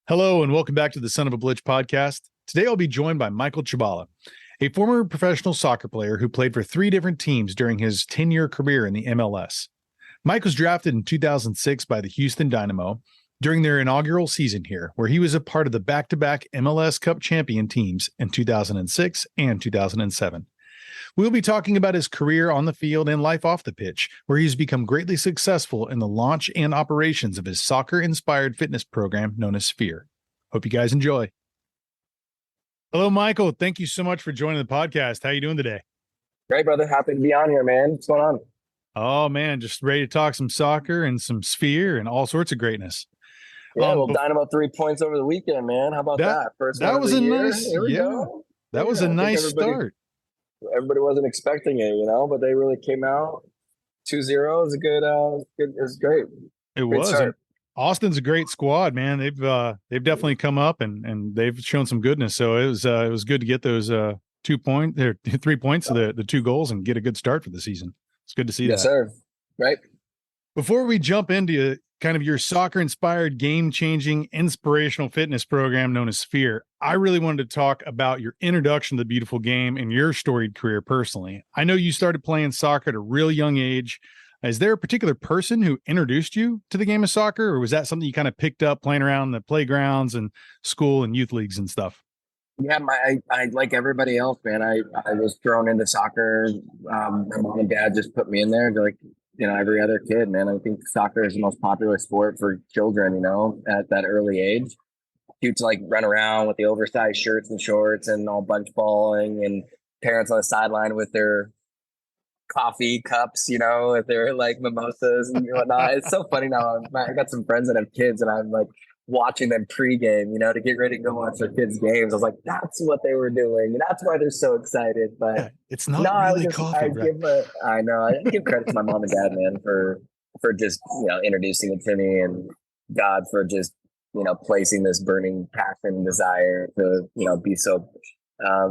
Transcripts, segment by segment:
Hello, and welcome back to the Son of a Blitch podcast. Today, I'll be joined by Michael Chabala, a former professional soccer player who played for 3 different teams during his 10-year career in the MLS. Mike was drafted in 2006 by the Houston Dynamo during their inaugural season here, where he was a part of the back-to-back MLS Cup Champion teams in 2006 and 2007. We'll be talking about his career on the field and life off the pitch, where he's become greatly successful in the launch and operations of his soccer-inspired fitness program known as Sphere. Hope you guys enjoy. Hello, Michael. Thank you so much for joining the podcast. How are you doing today? Great, brother. Happy to be on here, man. What's going on? Oh, man, just ready to talk some soccer and some Sphere and all sorts of greatness. Yeah, Dynamo 3 points over the weekend, man. How about that? First that was a year. nice, that was a nice start. Everybody wasn't expecting it, but they really came out 2-0. It was a good, it was great. It was. Austin's a great squad, man. They've definitely come up and they've shown some goodness. So it was good to get those 3 points, the 2 goals, and get a good start for the season. It's good to see that. Yes, sir. Right. Before we jump into kind of your soccer-inspired, game-changing, inspirational fitness program known as Sphere, I really wanted to talk about your introduction to the beautiful game and your storied career personally. I know you started playing soccer at a real young age. Is there a particular person who introduced you to the game of soccer, or was that something you kind of picked up playing around the playgrounds and school and youth leagues and stuff? Yeah, I like everybody else, man. I was thrown into soccer. My mom and dad just put me in there, like every other kid, man. I think soccer is the most popular sport for children, at that early age. Cute to like run around with the oversized shirts and shorts and all bunch balling, and parents on the sideline with their coffee cups, with their like mimosas and whatnot. It's so funny now. I got some friends that have kids, and I'm like watching them pregame, to get ready to go watch their kids' games. I was like, that's what they were doing. That's why they're so excited. But yeah, it's not really coffee. I know. I give credit to my mom and dad, man, for just introducing it to me, and God for just placing this burning passion and desire to be so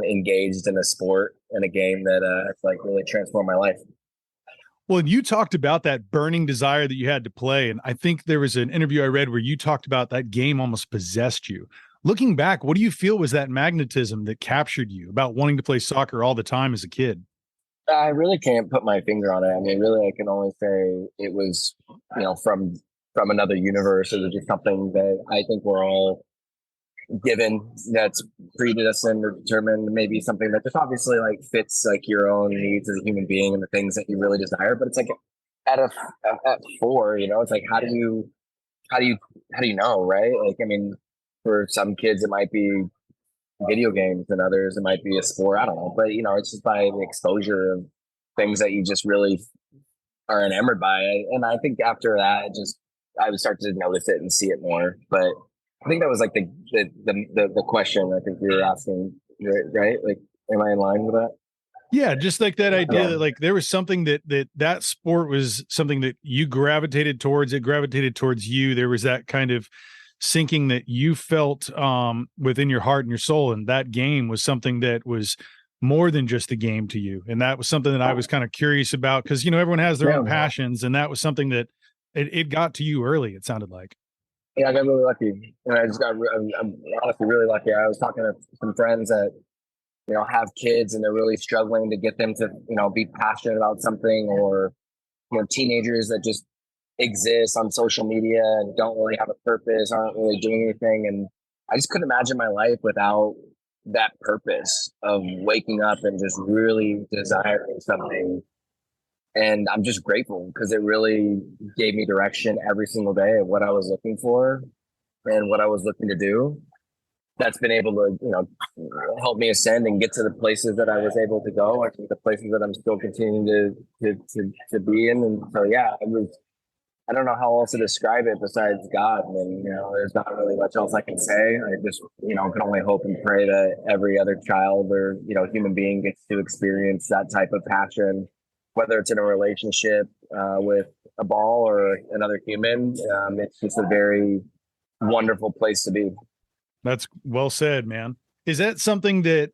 engaged in a sport and a game that it's like really transformed my life. Well, you talked about that burning desire that you had to play. And I think there was an interview I read where you talked about that game almost possessed you. Looking back, what do you feel was that magnetism that captured you about wanting to play soccer all the time as a kid? I really can't put my finger on it. I mean, really, I can only say it was, from another universe. It was just something that I think we're all given, that's predestined or determined, maybe something that just obviously like fits like your own needs as a human being and the things that you really desire. But it's like at 4, it's like how do you know, right? Like, I mean, for some kids it might be video games, and others it might be a sport. I don't know, but it's just by the exposure of things that you just really are enamored by. And I think after that, I would start to notice it and see it more. But I think that was like the question I think you were asking, right? Like, am I in line with that? Yeah, just like that idea that like there was something that sport was something that you gravitated towards. It gravitated towards you. There was that kind of sinking that you felt within your heart and your soul, and that game was something that was more than just a game to you. And that was something that I was kind of curious about because everyone has their own passions, and that was something that it got to you early. It sounded like. Yeah, I got really lucky, and I'm honestly really lucky. I was talking to some friends that, have kids, and they're really struggling to get them to, be passionate about something, or, teenagers that just exist on social media and don't really have a purpose, aren't really doing anything. And I just couldn't imagine my life without that purpose of waking up and just really desiring something. And I'm just grateful because it really gave me direction every single day of what I was looking for and what I was looking to do. That's been able to, help me ascend and get to the places that I was able to go. I think the places that I'm still continuing to be in. And so, yeah, I don't know how else to describe it besides God. And, there's not really much else I can say. I just, can only hope and pray that every other child or, human being gets to experience that type of passion, whether it's in a relationship with a ball or another human. It's just a very wonderful place to be. That's well said, man. Is that something that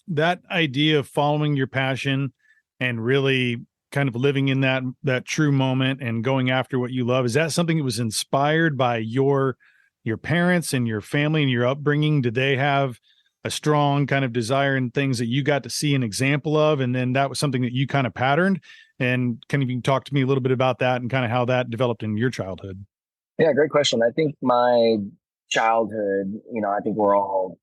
that idea of following your passion and really kind of living in that true moment and going after what you love, is that something that was inspired by your your parents and your family and your upbringing, did they have a strong kind of desire and things that you got to see an example of? And then that was something that you kind of patterned. And can you talk to me a little bit about that and kind of how that developed in your childhood? Yeah, great question. I think my childhood, I think we're all,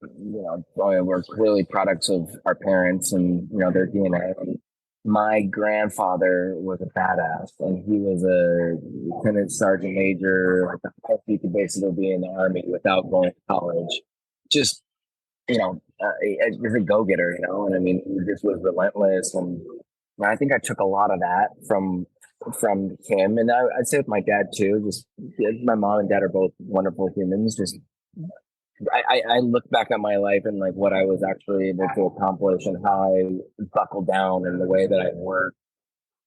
we're clearly products of our parents and, their DNA. My grandfather was a badass, and he was a lieutenant sergeant major, like the highest you could basically be in the Army without going to college. Just, as a go-getter, and I mean, he just was relentless. And I think I took a lot of that from him. And I'd say with my dad too, just my mom and dad are both wonderful humans. Just, I look back at my life and like what I was actually able to accomplish and how I buckled down and the way that I worked.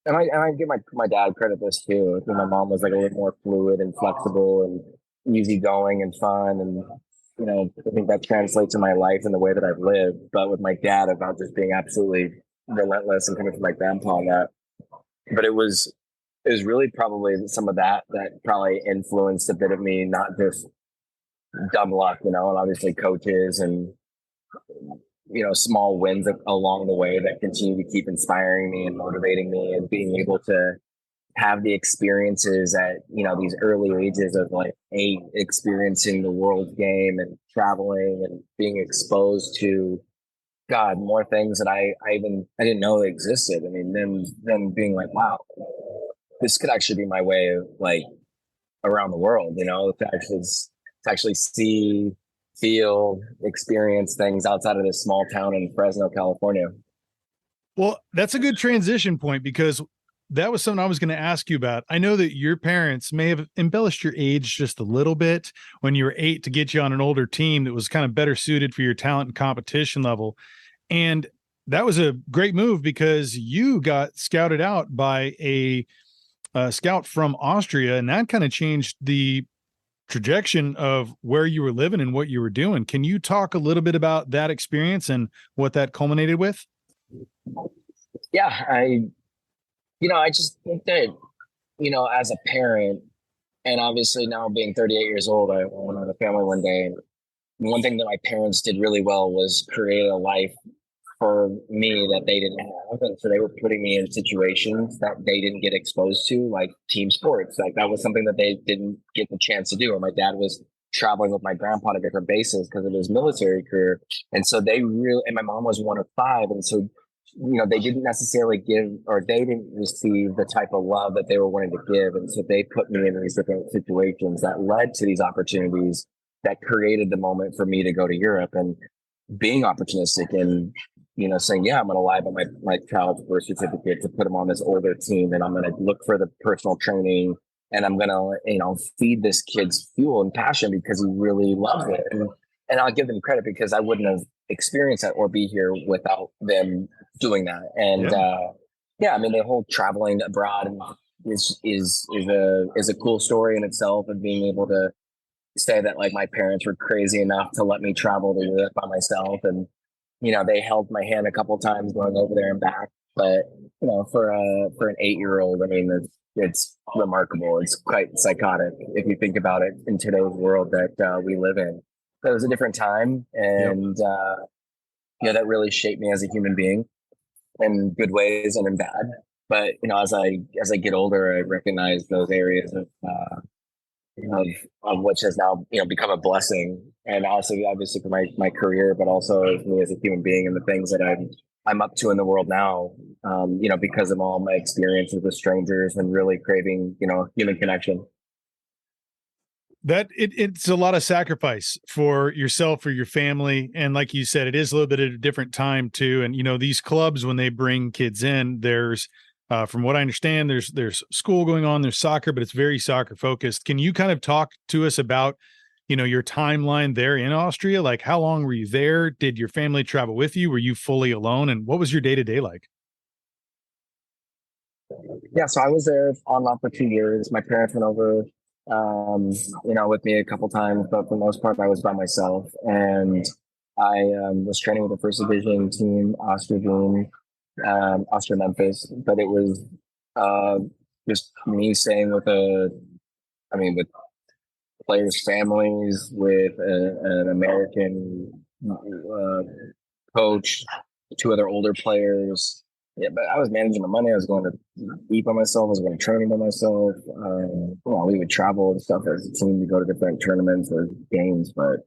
And I give my dad credit this too. I think my mom was like a little more fluid and flexible and easygoing and fun. And, I think that translates in my life and the way that I've lived. But with my dad, about just being absolutely relentless and coming from my grandpa on that. But it was really probably some of that probably influenced a bit of me, not just dumb luck, and obviously coaches and, small wins along the way that continue to keep inspiring me and motivating me, and being able to have the experiences at, these early ages of like 8, experiencing the world game and traveling and being exposed to more things that I didn't know existed. I mean, then being like, wow, this could actually be my way of like around the world, to actually see, feel, experience things outside of this small town in Fresno, California. Well, that's a good transition point, because that was something I was going to ask you about. I know that your parents may have embellished your age just a little bit when you were 8 to get you on an older team that was kind of better suited for your talent and competition level. And that was a great move, because you got scouted out by a scout from Austria, and that kind of changed the trajectory of where you were living and what you were doing. Can you talk a little bit about that experience and what that culminated with? Yeah, I just think that, as a parent, and obviously now being 38 years old, I went on a family one day. And one thing that my parents did really well was create a life for me that they didn't have. And so they were putting me in situations that they didn't get exposed to, like team sports. Like that was something that they didn't get the chance to do. Or my dad was traveling with my grandpa to different bases because of his military career. And so and my mom was one of 5. And so, they didn't necessarily they didn't receive the type of love that they were wanting to give. And so they put me in these different situations that led to these opportunities that created the moment for me to go to Europe, and being opportunistic and, saying, yeah, I'm going to lie about my child's birth certificate to put him on this older team. And I'm going to look for the personal training, and I'm going to, feed this kid's fuel and passion because he really loves it. And I'll give them credit, because I wouldn't have experienced that or be here without them doing that. And I mean, the whole traveling abroad is a cool story in itself, and being able to say that like my parents were crazy enough to let me travel to Europe by myself. And, they held my hand a couple of times going over there and back. But, for an 8-year-old, I mean, it's remarkable. It's quite psychotic if you think about it in today's world that we live in. But it was a different time, and that really shaped me as a human being in good ways and in bad. But as I get older, I recognize those areas of which has now become a blessing, and also obviously for my career, but also me as a human being and the things that I'm up to in the world now. Because of all my experiences with strangers and really craving human connection. That it's a lot of sacrifice for yourself, for your family. And like you said, it is a little bit of a different time too. And, these clubs, when they bring kids in, there's, from what I understand, there's school going on, there's soccer, but it's very soccer focused. Can you kind of talk to us about, your timeline there in Austria? Like, how long were you there? Did your family travel with you? Were you fully alone? And what was your day-to-day like? Yeah, so I was there on and off for 2 years. My parents went over, with me a couple times, but for the most part, I was by myself. And I was training with the first division team, Austria Memphis. But it was just me staying with players' families with an American coach, two other older players. Yeah, but I was managing my money. I was going to eat by myself. I was going to training by myself. We would travel and stuff as a team to go to different tournaments or games. But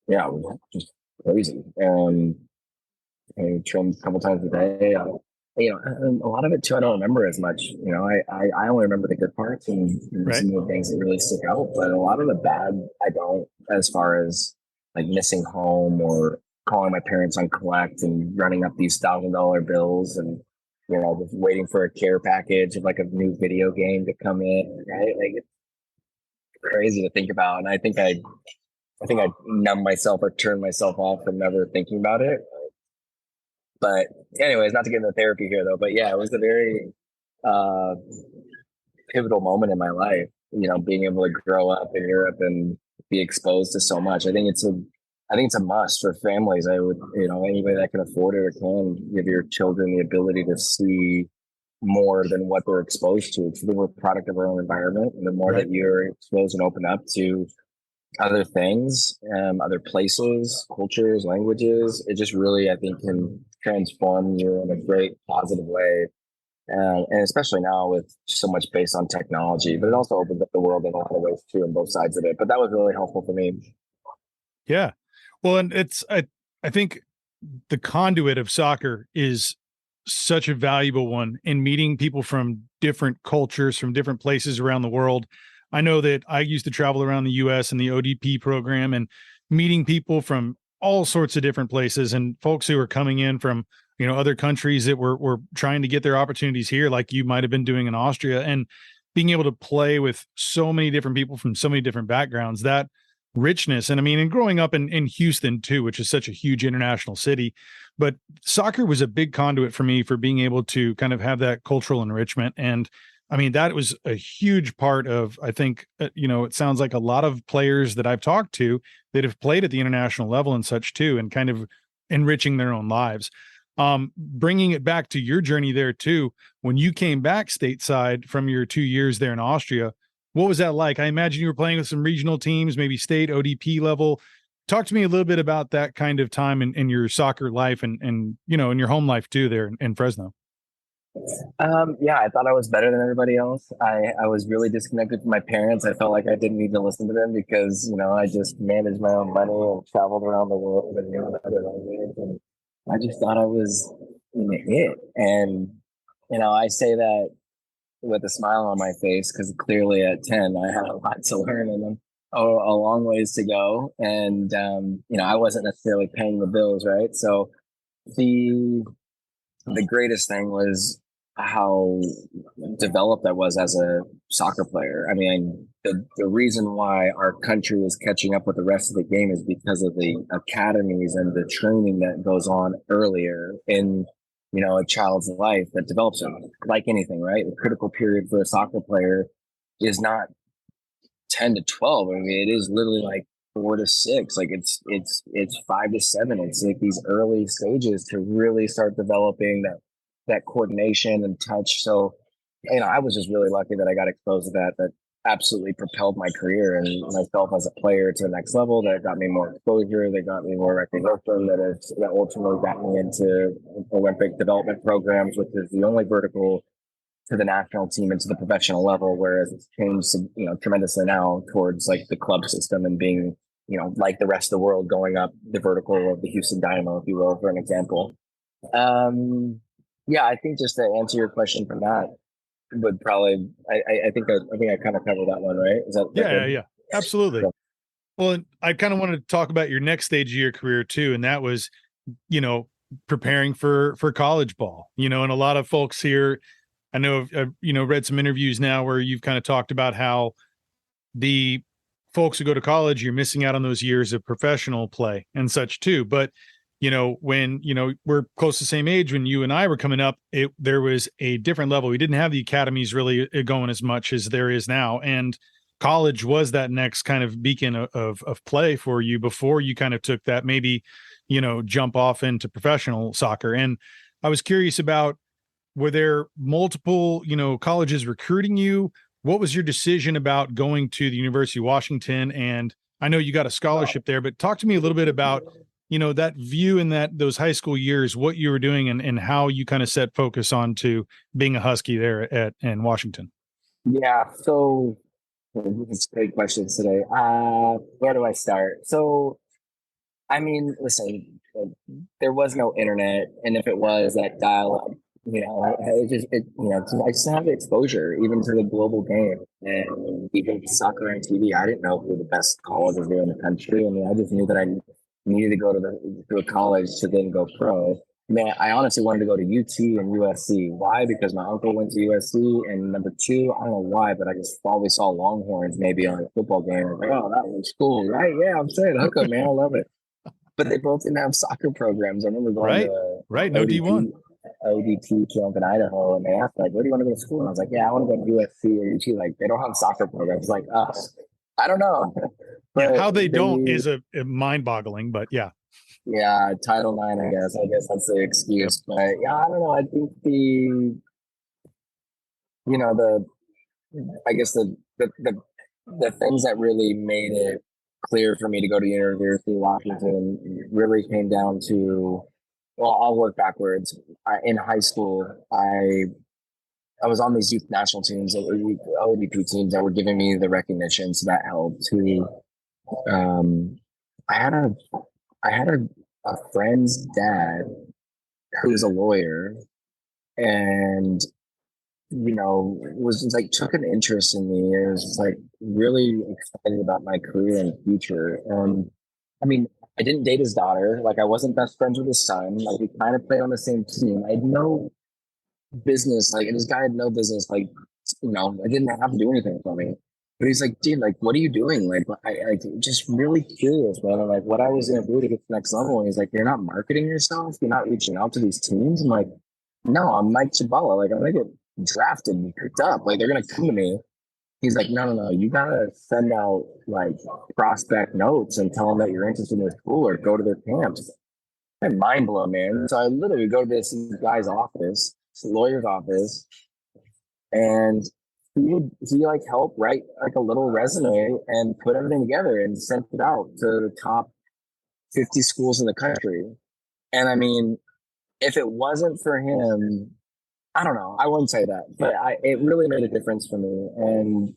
yeah, it was just crazy. I trained a couple times a day. And a lot of it too, I don't remember as much. I only remember the good parts and some of the things that really stick out. But a lot of the bad, I don't. As far as like missing home or calling my parents on collect and running up these $1,000 bills and just waiting for a care package of like a new video game to come in. Right, like it's crazy to think about. And I think I numb myself or turn myself off from never thinking about it. But anyways, not to get into therapy here though, but yeah, it was a very pivotal moment in my life, being able to grow up in Europe and be exposed to so much. I think it's a must for families. I would, anybody that can afford it or can give your children the ability to see more than what they're exposed to. It's we're a product of our own environment. And the more that you're exposed and open up to other things, other places, cultures, languages, it just really, I think, can transform you in a great positive way. And especially now with so much based on technology, but it also opens up the world in a lot of ways too, on both sides of it. But that was really helpful for me. Yeah. Well, and I think the conduit of soccer is such a valuable one in meeting people from different cultures, from different places around the world. I know that I used to travel around the US in the ODP program and meeting people from all sorts of different places and folks who are coming in from, other countries that were trying to get their opportunities here, like you might've been doing in Austria, and being able to play with so many different people from so many different backgrounds, that richness. And growing up in Houston too, which is such a huge international city, but soccer was a big conduit for me for being able to kind of have that cultural enrichment. And that was a huge part of, I think, it sounds like a lot of players that I've talked to that have played at the international level and such too, and kind of enriching their own lives. Bringing it back to your journey there too, when you came back stateside from your 2 years there in Austria, what was that like? I imagine you were playing with some regional teams, maybe state ODP level. Talk to me a little bit about that kind of time in your soccer life and in your home life too there in Fresno. I thought I was better than everybody else. I was really disconnected from my parents. I felt like I didn't need to listen to them because, I just managed my own money and traveled around the world and knew other languages. And I just thought I was it. And, I say that with a smile on my face because clearly at 10, I had a lot to learn and a long ways to go. And, I wasn't necessarily paying the bills, right? So the greatest thing was how developed I was as a soccer player. The reason why our country is catching up with the rest of the game is because of the academies and the training that goes on earlier in, a child's life that develops them. Like anything, right? The critical period for a soccer player is not 10 to 12. It is literally like 4 to 6. Like it's 5 to 7. It's like these early stages to really start developing that coordination and touch. So, I was just really lucky that I got exposed to that absolutely propelled my career and myself as a player to the next level. That got me more exposure, that got me more recognition, that ultimately got me into Olympic development programs, which is the only vertical to the national team and to the professional level, whereas it's changed, tremendously now towards like the club system and being, like the rest of the world, going up the vertical of the Houston Dynamo, if you will, for an example. I think just to answer your question from that would probably, I think I kind of covered that one, right? Is that yeah, absolutely. Well, I kind of wanted to talk about your next stage of your career too, and that was, preparing for college ball. And a lot of folks here, I know I've read some interviews now where you've kind of talked about how the folks who go to college, you're missing out on those years of professional play and such too. But when, we're close to the same age, when you and I were coming up, there was a different level. We didn't have the academies really going as much as there is now. And college was that next kind of beacon of play for you before you kind of took that maybe, jump off into professional soccer. And I was curious about, were there multiple, colleges recruiting you? what was your decision about going to the University of Washington? And I know you got a scholarship there, but talk to me a little bit about, that view in those high school years, what you were doing and how you kind of set focus on to being a Husky there in Washington. Yeah. So it's great questions today. Where do I start? So, I mean, listen, there was no internet, and if it was, that dial-up, I just have the exposure even to the global game and even soccer on TV. I didn't know who the best colleges were in the country. I mean, I just knew that I needed to go to a college to then go pro. Man, I honestly wanted to go to UT and USC. Why? Because my uncle went to USC, and number two, I don't know why, but I just always saw Longhorns maybe on a football game. I was like, oh, that was cool, right? Yeah, I'm saying, hook up, man, I love it. But they both didn't have soccer programs. I remember going to no D1. ODT camp in Idaho, and they asked, like, where do you want to go to school? And I was like, yeah, I want to go to USC or UT. Like, they don't have soccer programs like us. I don't know. But how they don't is a mind-boggling, but yeah. Yeah, Title IX, I guess. I guess that's the excuse. But yeah, I don't know. I think the things that really made it clear for me to go to the University of Washington really came down to, well, I'll work backwards. In high school, I was on these youth national teams, ODP teams that were giving me the recognition, so that helped too. I had a friend's dad who was a lawyer, and was just like took an interest in me. It was just like really excited about my career and future. I mean, I didn't date his daughter. Like, I wasn't best friends with his son. Like, we kind of played on the same team. I had no business. Like, and this guy had no business. Like, I didn't have to do anything for me. But he's like, dude, like, what are you doing? Like, I just really curious, man. And like, what I was gonna do to get to the next level. And he's like, you're not marketing yourself. You're not reaching out to these teams. I'm like, no, I'm Mike Chabala. Like, I'm gonna get drafted and picked up. Like, they're gonna come to me. He's like, no. You gotta send out like prospect notes and tell them that you're interested in their school or go to their camps. I'm mind blown, man. So I literally go to this guy's office, this lawyer's office, and he like helped write like a little resume and put everything together and sent it out to the top 50 schools in the country. And I mean, if it wasn't for him, I don't know, I wouldn't say that, but it really made a difference for me. And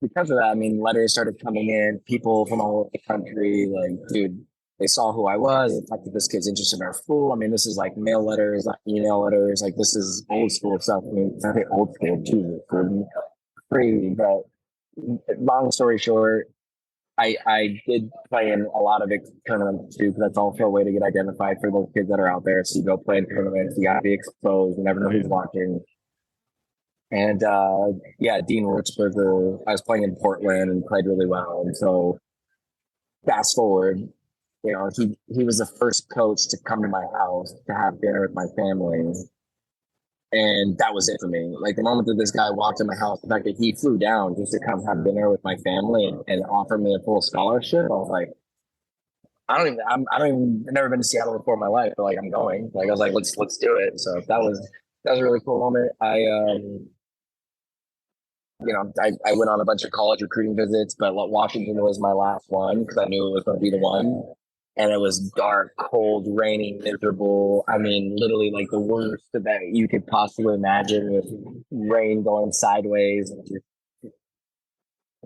because of that, I mean, letters started coming in, people from all over the country, like, dude, they saw who I was. They thought that this kid's interested in our school. I mean, this is like mail letters, not email letters. Like, this is old school stuff. I mean, it's not old school too. Crazy, but long story short, I did play in a lot of tournaments too, because that's also a way to get identified for those kids that are out there. So you go play in tournaments, you gotta be exposed, you never know who's watching. And Dean Ritzberger, I was playing in Portland and played really well. And so fast forward, he was the first coach to come to my house to have dinner with my family. And that was it for me. Like, the moment that this guy walked in my house, the fact that he flew down just to come have dinner with my family and offer me a full scholarship, I was like, I've never been to Seattle before in my life, but like, I'm going. Like, I was like, let's do it. So that was a really cool moment. I went on a bunch of college recruiting visits, but Washington was my last one because I knew it was going to be the one. And it was dark, cold, rainy, miserable. I mean, literally like the worst that you could possibly imagine, with rain going sideways. And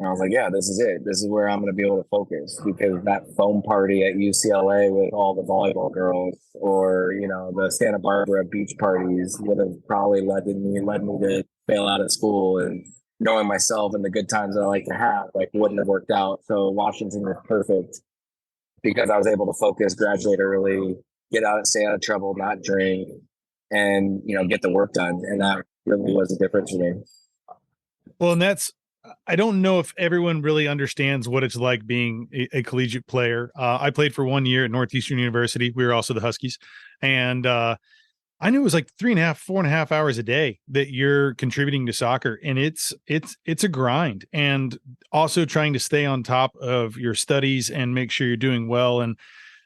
I was like, yeah, this is it. This is where I'm going to be able to focus, because that foam party at UCLA with all the volleyball girls, or, the Santa Barbara beach parties would have probably led me to fail out of school. And knowing myself and the good times that I like to have, like, wouldn't have worked out. So Washington was perfect, because I was able to focus, graduate early, get out, stay out of trouble, not drink, and, get the work done. And that really was the difference for me. Well, and I don't know if everyone really understands what it's like being a collegiate player. I played for 1 year at Northeastern University. We were also the Huskies. And I knew it was like 4.5 hours a day that you're contributing to soccer. And it's a grind, and also trying to stay on top of your studies and make sure you're doing well. And,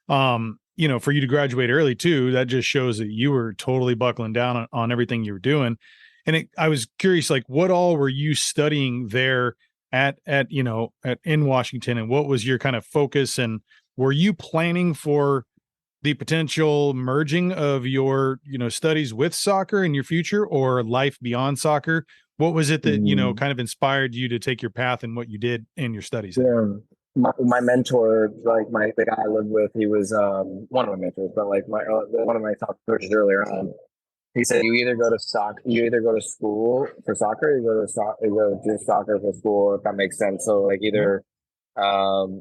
for you to graduate early too, that just shows that you were totally buckling down on everything you were doing. And I was curious, like, what all were you studying there in Washington, and what was your kind of focus? And were you planning for the potential merging of your, studies with soccer in your future, or life beyond soccer? What was it that, kind of inspired you to take your path and what you did in your studies there? Yeah. My mentor, like the guy I lived with, he was one of my mentors, but like one of my top coaches earlier on. He said, you either go to school for soccer, or you go to do soccer for school, if that makes sense. So like either, um,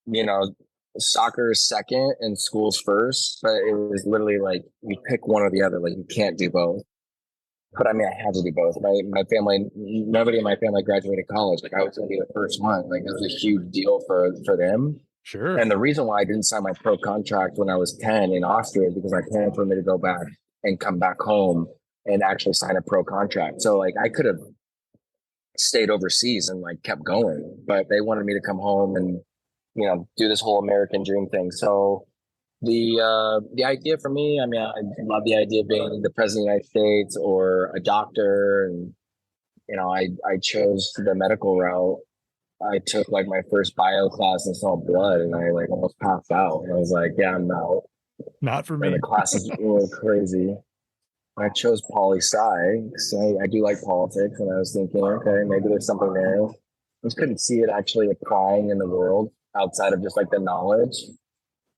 you know, soccer is second and school's first, but it was literally like you pick one or the other. Like you can't do both. But I mean, I had to do both. My family, nobody in my family graduated college. Like I was going to be the first one. Like it was a huge deal for them. Sure. And the reason why I didn't sign my pro contract when I was 10 in Austria is because my parents wanted me to go back and come back home and actually sign a pro contract. So like I could have stayed overseas and like kept going, but they wanted me to come home and, do this whole American dream thing. So the idea for me, I mean, I love the idea of being the president of the United States or a doctor. And, I chose the medical route. I took like my first bio class and saw blood and I like almost passed out. And I was like, yeah, I'm out. Not for me. And the classes were crazy. I chose poli-sci because I do like politics. And I was thinking, okay, maybe there's something there. I just couldn't see it actually applying in the world outside of just like the knowledge.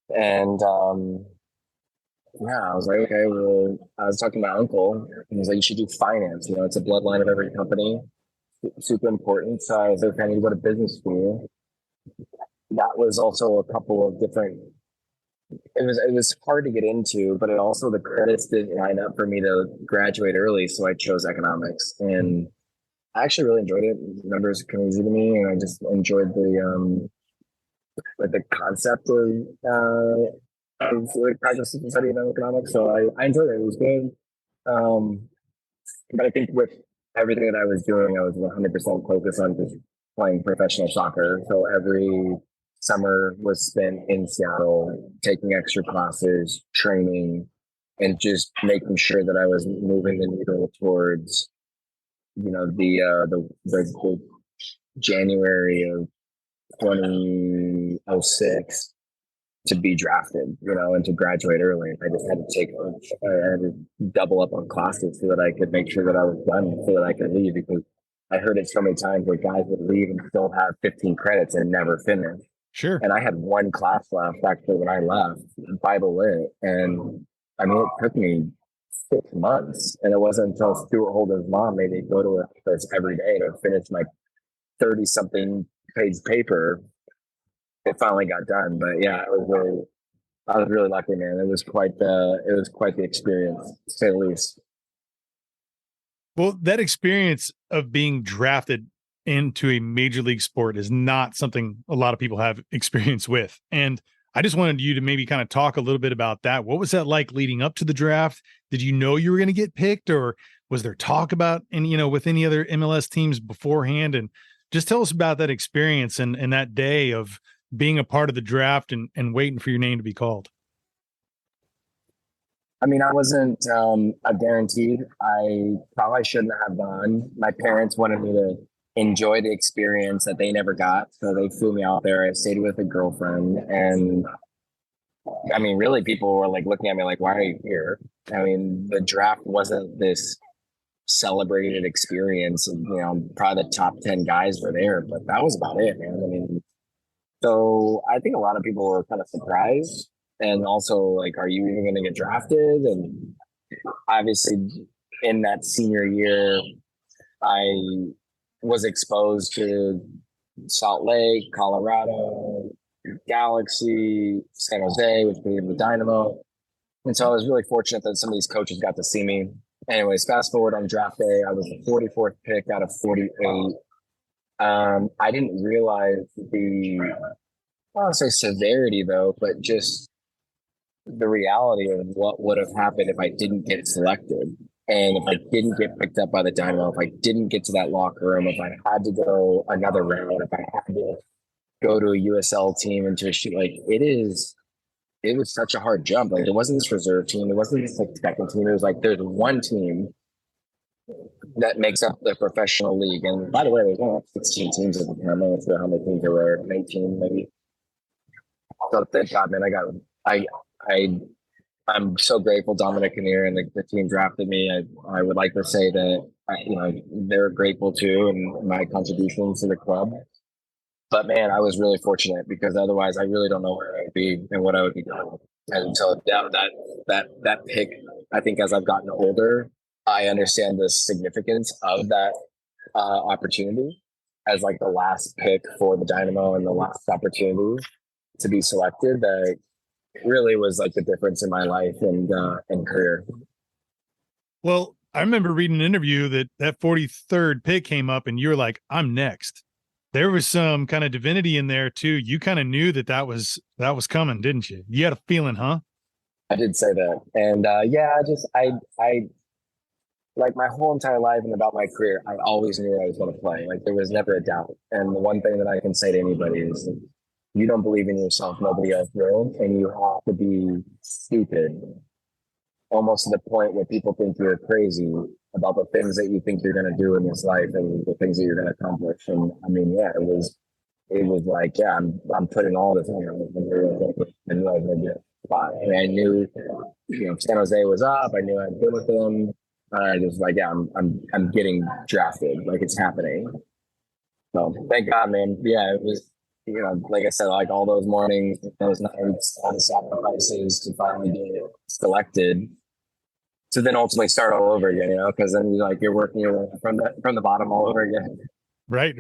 And I was like, okay, well, I was talking to my uncle and he was like, you should do finance. It's a bloodline of every company. Super important. So I was like, I need to go to business school. That was also a couple of different, it was hard to get into, but it also, the credits didn't line up for me to graduate early. So I chose economics and I actually really enjoyed it. Numbers come easy to me. And I just enjoyed the concept of like practicing and studying economics. So I enjoyed it. It was good. But I think with everything that I was doing, I was 100% focused on just playing professional soccer. So every summer was spent in Seattle, taking extra classes, training, and just making sure that I was moving the needle towards, the January of 2006 to be drafted, and to graduate early. I just had to double up on classes so that I could make sure that I was done so that I could leave, because I heard it so many times where guys would leave and still have 15 credits and never finish. Sure. And I had one class left actually when I left, Bible Lit. And I mean, it took me 6 months. And it wasn't until Stuart Holden's mom made me go to her office every day to finish my 30 something page paper. It finally got done. But yeah, I was really lucky, man. It was quite the experience, to say the least. Well, that experience of being drafted into a major league sport is not something a lot of people have experience with. And I just wanted you to maybe kind of talk a little bit about that. What was that like leading up to the draft? Did you know you were going to get picked, or was there talk about with any other MLS teams beforehand? And just tell us about that experience and that day of being a part of the draft and waiting for your name to be called. I mean, I wasn't guaranteed. I probably shouldn't have gone. My parents wanted me to enjoy the experience that they never got. So they flew me out there. I stayed with a girlfriend. And I mean, really, people were like looking at me like, why are you here? I mean, the draft wasn't this celebrated experience. Probably the top 10 guys were there, but that was about it, man. I mean, so I think a lot of people were kind of surprised. And also, like, are you even going to get drafted? And obviously, in that senior year, I was exposed to Salt Lake, Colorado, Galaxy, San Jose, which became the Dynamo. And so I was really fortunate that some of these coaches got to see me. Anyways, fast forward on draft day, I was the 44th pick out of 48. I didn't realize I don't want to say severity, though, but just the reality of what would have happened if I didn't get selected. And if I didn't get picked up by the Dynamo, if I didn't get to that locker room, if I had to go another route, if I had to go to a USL team and just shoot, like, it was such a hard jump. Like, there wasn't this reserve team. There wasn't this like second team. It was like, there's one team that makes up the professional league. And by the way, there's only like 16 teams at the time. I'm not sure how many teams there were, 19 maybe. So thank God, man, I'm so grateful Dominic Kinnear and the team drafted me. I would like to say that they're grateful too, and my contributions to the club. But man, I was really fortunate because otherwise I really don't know where I would be and what I would be doing. And so that pick, I think as I've gotten older, I understand the significance of that opportunity as like the last pick for the Dynamo and the last opportunity to be selected. That really was like the difference in my life and career. Well, I remember reading an interview that 43rd pick came up and you were like, I'm next. There was some kind of divinity in there too. You kind of knew that was coming, didn't you? You had a feeling, huh? I did say that. And I like my whole entire life and about my career, I always knew I was going to play. Like there was never a doubt. And the one thing that I can say to anybody is that you don't believe in yourself, nobody else will. And you have to be stupid, almost to the point where people think you're crazy about the things that you think you're going to do in this life and the things that you're going to accomplish. And I mean, yeah, it was like, yeah, I'm putting all this on. I knew I was going to do it. And I knew, San Jose was up. I knew I'd been with them. I just like, yeah, I'm getting drafted. Like it's happening. So thank God, man. Yeah, it was, like I said, like all those mornings, those nights, all the sacrifices to finally get selected, to then ultimately start all over again. Because then you're working your way from the bottom all over again. Right.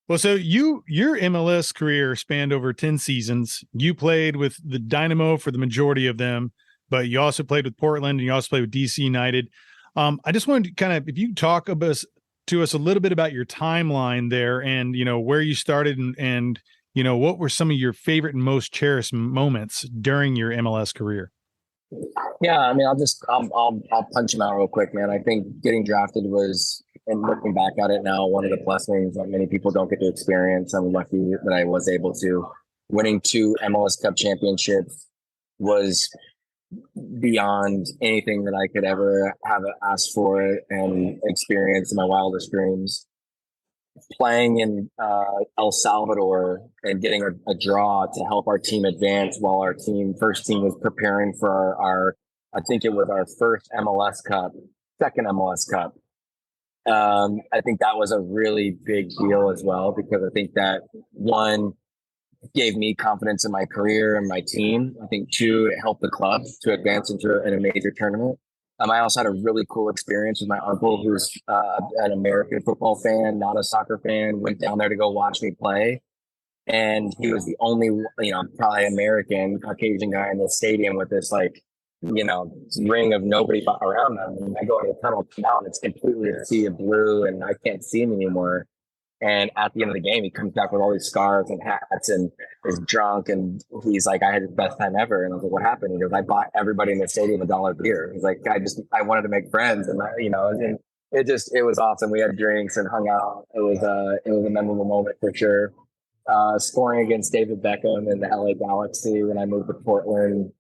Well, so your MLS career spanned over 10 seasons. You played with the Dynamo for the majority of them, but you also played with Portland and you also played with DC United. I just wanted to kind of, if you talk to us a little bit about your timeline there and, where you started and what were some of your favorite and most cherished moments during your MLS career? Yeah, I mean, I'll punch him out real quick, man. I think getting drafted was, and looking back at it now, one of the blessings that many people don't get to experience. I'm lucky that I was able to. Winning 2 MLS Cup Championships was beyond anything that I could ever have asked for and experience in my wildest dreams. Playing in El Salvador and getting a draw to help our team advance while our first team was preparing for our I think it was our first MLS Cup, second MLS Cup. I think that was a really big deal as well, because I think that, one, gave me confidence in my career and my team. I think 2, it helped the club to advance into a major tournament. I also had a really cool experience with my uncle, who's an American football fan, not a soccer fan, went down there to go watch me play. And he was the only, probably American Caucasian guy in the stadium with this ring of nobody around them. And I go in the tunnel down, it's completely a sea of blue and I can't see him anymore. And at the end of the game, he comes back with all these scarves and hats and is drunk. And he's like, I had the best time ever. And I was like, what happened? He goes, I bought everybody in the stadium $1 beer. He's like, I wanted to make friends. And and it was awesome. We had drinks and hung out. It was a memorable moment for sure. Scoring against David Beckham in the LA Galaxy when I moved to Portland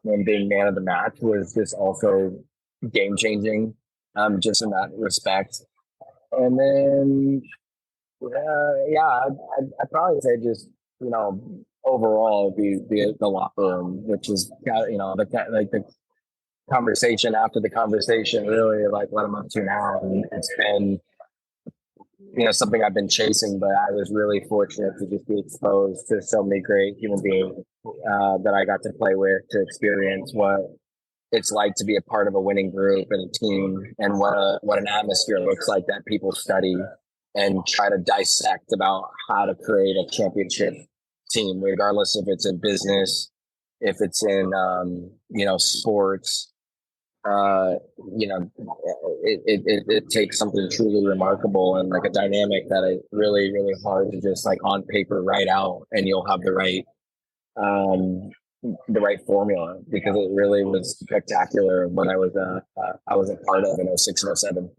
and being man of the match was just also game changing, just in that respect. And then, I'd probably say just, overall be the locker room, which is, the conversation after the conversation really like what I'm up to now. And it's been, something I've been chasing, but I was really fortunate to just be exposed to so many great human beings that I got to play with, to experience what it's like to be a part of a winning group and a team, and what an atmosphere looks like that people study and try to dissect about how to create a championship team, regardless if it's in business, if it's in sports. It takes something truly remarkable and like a dynamic that is really, really hard to just like on paper write out, and you'll have the right formula, because it really was spectacular when I was a part of in 06 and 07.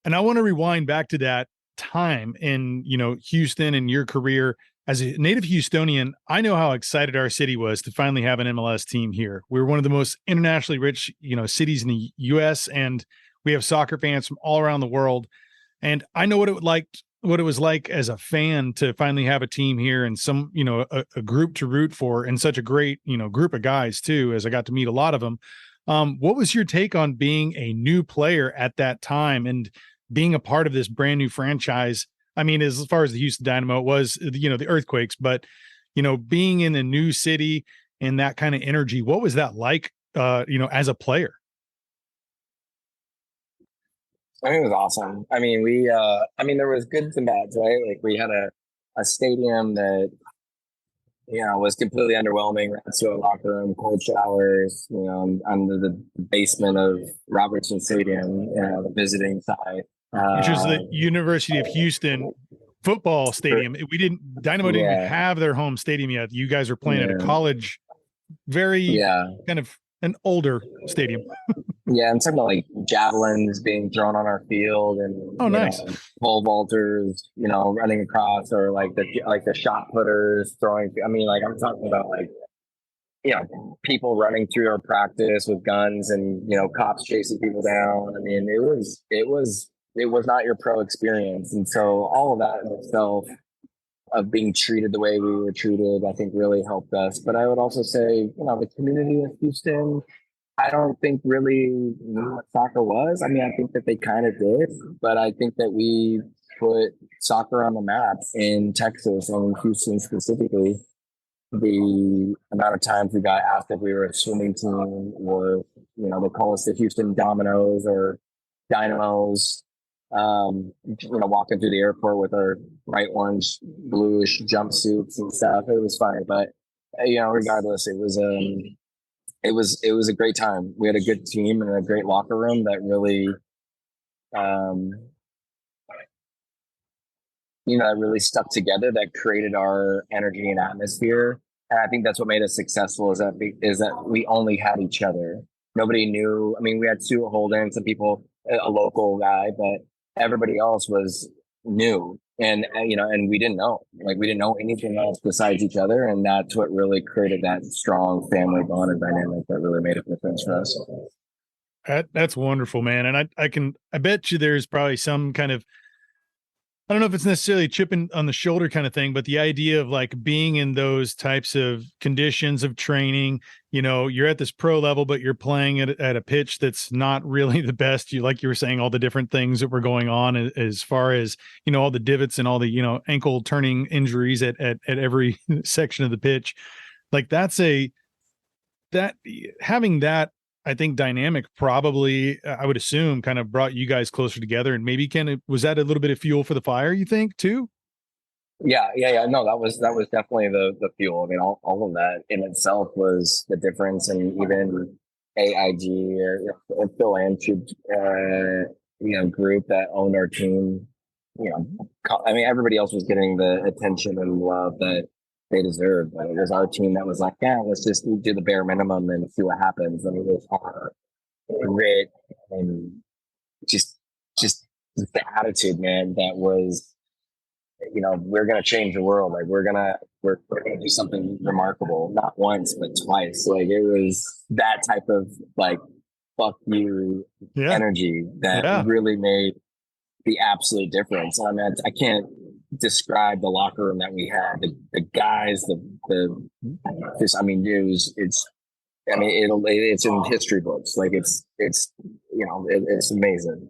And I want to rewind back to that time in, Houston and your career. As a native Houstonian, I know how excited our city was to finally have an MLS team here. We're one of the most internationally rich, cities in the U.S., and We have soccer fans from all around the world. And I know what it was like as a fan to finally have a team here and some, a group to root for, and such a great, group of guys too, as I got to meet a lot of them. What was your take on being a new player at that time and being a part of this brand new franchise? I mean, as far as the Houston Dynamo, it was, the earthquakes, but, being in a new city and that kind of energy, what was that like, as a player? I mean, it was awesome. I mean, there was goods and bads, right? Like we had a stadium that, was completely underwhelming. Right to a locker room, cold showers, under the basement of Robertson Stadium, the visiting side. Which is the University of Houston football stadium. Dynamo didn't even have their home stadium yet. You guys are playing at a college, very kind of an older stadium. Yeah, and talking about like javelins being thrown on our field and nice pole vaulters, running across, or like the shot putters throwing. I mean, like I'm talking about like people running through our practice with guns and cops chasing people down. I mean, it was not your pro experience, and so all of that in itself of being treated the way we were treated, I think really helped us. But I would also say, the community of Houston, I don't think really knew what soccer was. I mean, I think that they kind of did, but I think that we put soccer on the map in Texas and in Houston specifically. The amount of times we got asked if we were a swimming team, or, they call us the Houston Dominoes or Dynamos, walking through the airport with our bright orange, bluish jumpsuits and stuff. It was funny, but, regardless, it was a great time. We had a good team and a great locker room that really, that really stuck together, that created our energy and atmosphere. And I think that's what made us successful is that we only had each other. Nobody knew. I mean, we had Stuart Holden, some people, a local guy, but everybody else was new. And we didn't know, anything else besides each other. And that's what really created that strong family bond and dynamic that really made a difference for us. That's wonderful, man. And I bet you there's probably some kind of, I don't know if it's necessarily chipping on the shoulder kind of thing, but the idea of like being in those types of conditions of training, you're at this pro level, but you're playing at a pitch that's not really the best. Like you were saying, all the different things that were going on as far as, all the divots and all the, ankle turning injuries at every section of the pitch. Like having that, I think, dynamic probably, I would assume, kind of brought you guys closer together, and maybe was that a little bit of fuel for the fire, you think, too? Yeah. No, that was definitely the fuel. I mean, all of that in itself was the difference. And even AIG or Phil Antube, group that owned our team, I mean, everybody else was getting the attention and love that they deserved, but it was our team that was like, let's just do the bare minimum and see what happens. And it was hard, grit, and just the attitude, man, that was, we're gonna change the world. Like we're gonna do something remarkable, not once but twice. Like it was that type of like fuck you energy that really made the absolute difference. I mean, I can't describe the locker room that we had. The guys, it's in history books. Like it's amazing.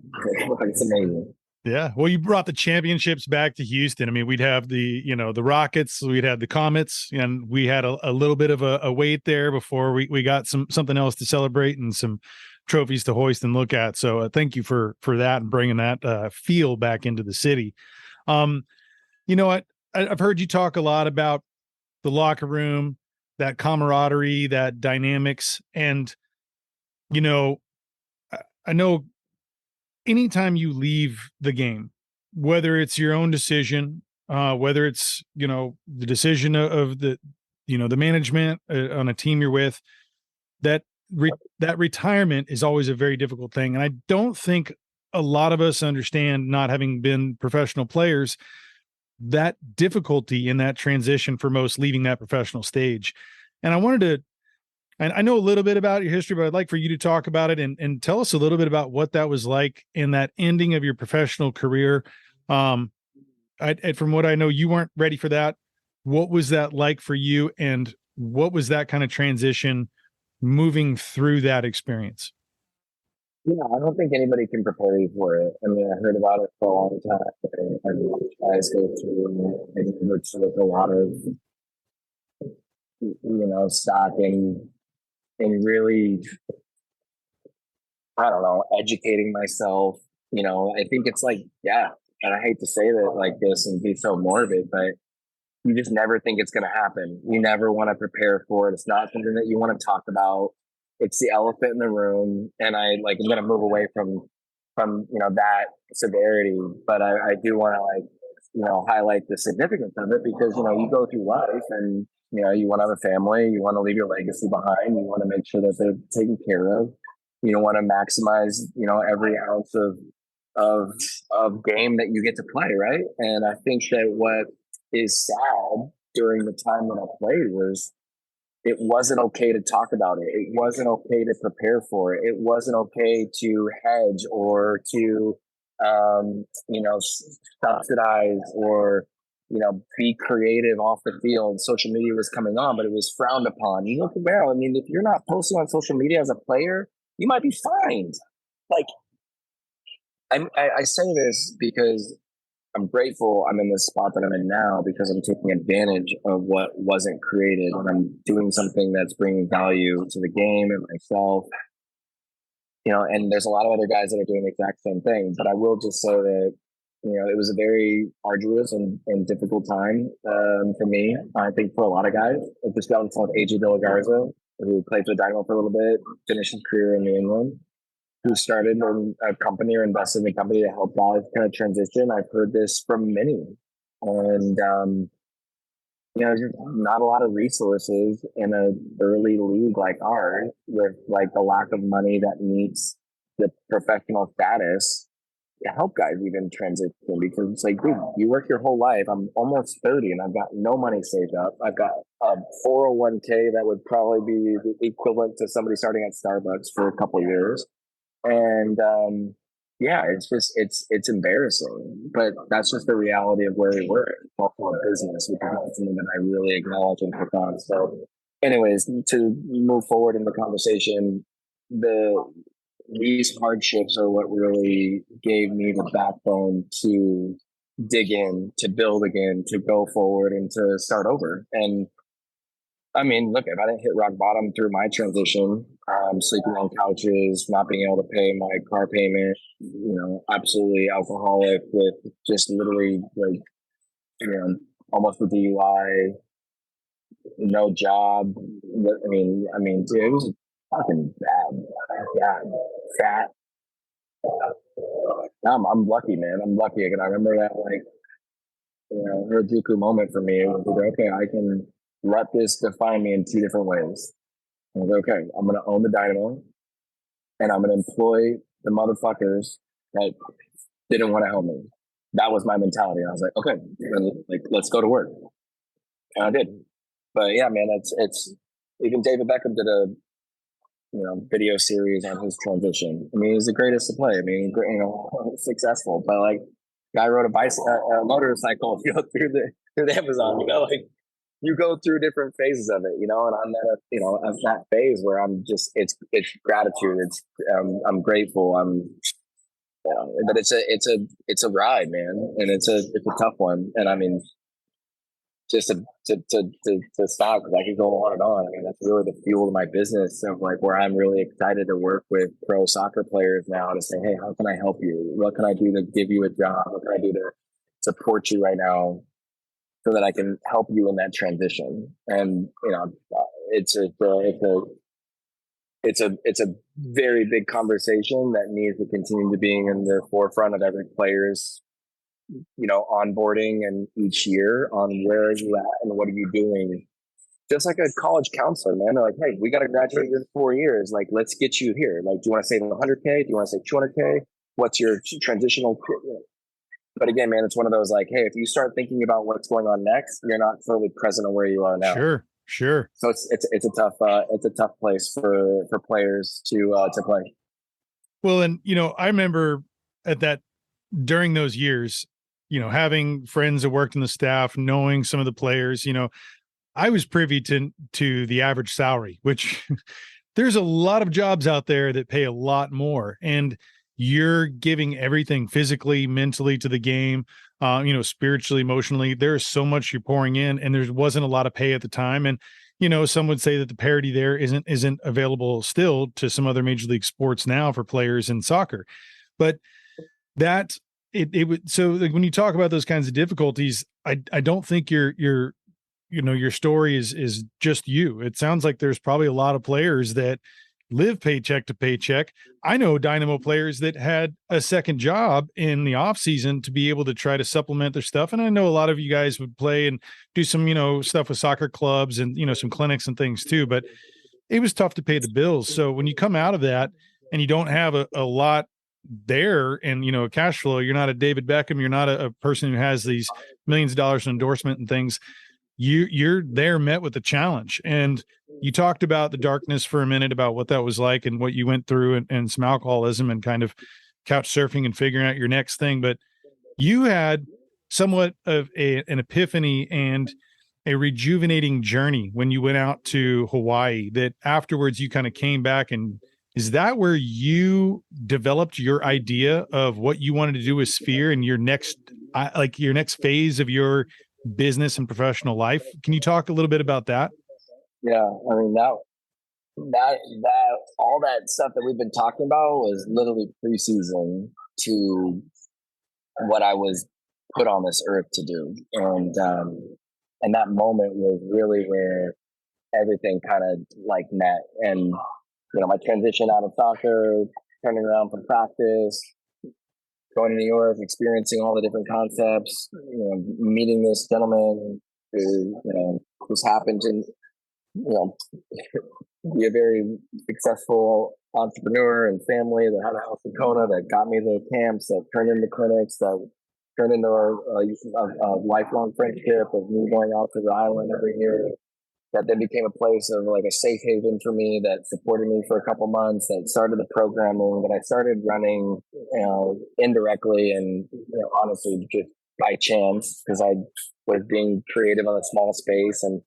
It's amazing. Yeah. Well, you brought the championships back to Houston. I mean, we'd have the Rockets, we'd have the Comets, and we had a little bit of a wait there before we got something else to celebrate and some trophies to hoist and look at. So thank you for that and bringing that feel back into the city. I've heard you talk a lot about the locker room, that camaraderie, that dynamics. And, I know anytime you leave the game, whether it's your own decision, whether it's, the decision of the management on a team you're with, that retirement is always a very difficult thing. And I don't think a lot of us understand, not having been professional players, that difficulty in that transition for most leaving that professional stage. And I wanted to And I know a little bit about your history, but I'd like for you to talk about it and tell us a little bit about what that was like in that ending of your professional career. From what I know, you weren't ready for that. What was that like for you? And what was that kind of transition moving through that experience? Yeah, I don't think anybody can prepare you for it. I mean, I heard about it for a long time. And watched guys go through which with a lot of, stock and really, I don't know, educating myself. I think it's like, yeah, and I hate to say that like this and be so morbid, but you just never think it's going to happen. You never want to prepare for it. It's not something that you want to talk about. It's the elephant in the room. And I'm going to move away from, that severity, but I do want to highlight the significance of it because, you go through life and, you want to have a family, you want to leave your legacy behind. You want to make sure that they're taken care of. You want to maximize, every ounce of game that you get to play. Right. And I think that what is sad during the time that I played was it wasn't okay to talk about it. It wasn't okay to prepare for it. It wasn't okay to hedge or to, subsidize or, be creative off the field. Social media was coming on, but it was frowned upon. You look around. I mean, if you're not posting on social media as a player, you might be fined. Like, I say this because I'm grateful I'm in this spot that I'm in now because I'm taking advantage of what wasn't created and I'm doing something that's bringing value to the game and myself. And there's a lot of other guys that are doing the exact same thing. But I will just say that, it was a very arduous and difficult time for me. I think for a lot of guys. I just got on the phone with AJ De La Garza, who played for the Dynamo for a little bit, finished his career in New England, who started a company or invested in a company to help guys kind of transition. I've heard this from many. And, there's not a lot of resources in an early league like ours with like the lack of money that meets the professional status to help guys even transition because it's like, dude, you work your whole life. I'm almost 30 and I've got no money saved up. I've got a 401k that would probably be the equivalent to somebody starting at Starbucks for a couple of years. And it's embarrassing, but that's just the reality of where we were. It's also a business, which is not something that I really acknowledge and pick on. So, anyways, to move forward in the conversation, these hardships are what really gave me the backbone to dig in, to build again, to go forward, and to start over. And I mean, look, if I didn't hit rock bottom through my transition, sleeping on couches, not being able to pay my car payment, absolutely alcoholic with just literally like, almost a DUI, no job. Dude, it was fucking bad, fat. I'm lucky, man. I'm lucky. And I remember that Harajuku moment for me. It was like, okay, I can let this define me in two different ways. I was like, okay, I'm going to own the Dynamo and I'm going to employ the motherfuckers that didn't want to help me. That was my mentality. I was like, okay, let's go to work. And I did. But yeah, man, it's even David Beckham did a, video series on his transition. I mean, he's the greatest to play. I mean, successful, but like guy rode a motorcycle through the Amazon, you go through different phases of it, and I'm at that phase where I'm just, it's gratitude. I'm grateful. But it's a ride, man. And it's a tough one. And I mean, just to stop, because I could go on and on. I mean, that's really the fuel of my business of like where I'm really excited to work with pro soccer players now to say, hey, how can I help you? What can I do to give you a job? What can I do to support you right now so that I can help you in that transition? And, it's a very big conversation that needs to continue to being in the forefront of every player's onboarding and each year on where are you at and what are you doing. Just like a college counselor, man. They're like, hey, we got to graduate in 4 years. Like, let's get you here. Like, do you want to save 100K? Do you want to save 200K? What's your transitional? But again, man, it's one of those like, hey, if you start thinking about what's going on next, you're not fully present on where you are now. Sure. Sure. So it's a tough place for players to play. Well, and I remember at that during those years, having friends that worked in the staff, knowing some of the players, I was privy to the average salary, which there's a lot of jobs out there that pay a lot more, and you're giving everything physically, mentally to the game, spiritually, emotionally. There's so much you're pouring in, and there wasn't a lot of pay at the time. And, some would say that the parity there isn't available still to some other major league sports now for players in soccer. But that it would, so like when you talk about those kinds of difficulties, I don't think your story is just you. It sounds like there's probably a lot of players that live paycheck to paycheck. I know Dynamo players that had a second job in the off season to be able to try to supplement their stuff. And I know a lot of you guys would play and do some, stuff with soccer clubs and, some clinics and things too, but it was tough to pay the bills. So when you come out of that and you don't have a lot there and, a cash flow, you're not a David Beckham, you're not a person who has these millions of dollars in endorsement and things. You're there met with a challenge. And you talked about the darkness for a minute, about what that was like and what you went through, and some alcoholism and kind of couch surfing and figuring out your next thing. But you had somewhat of an epiphany and a rejuvenating journey when you went out to Hawaii, that afterwards you kind of came back. And is that where you developed your idea of what you wanted to do with Sphere and your next phase of your business and professional life? Can you talk a little bit about that? Yeah, I mean that all that stuff that we've been talking about was literally preseason to what I was put on this earth to do, and that moment was really where everything kind of like met, and my transition out of soccer, turning around from practice, going to New York, experiencing all the different concepts, meeting this gentleman who, who's happened to, be a very successful entrepreneur and family that had a house in Kona, that got me the camps, that turned into clinics, that turned into a lifelong friendship of me going out to the island every year. That then became a place of like a safe haven for me, that supported me for a couple months, that started the programming that I started running, indirectly and, honestly just by chance, because I was being creative on a small space and,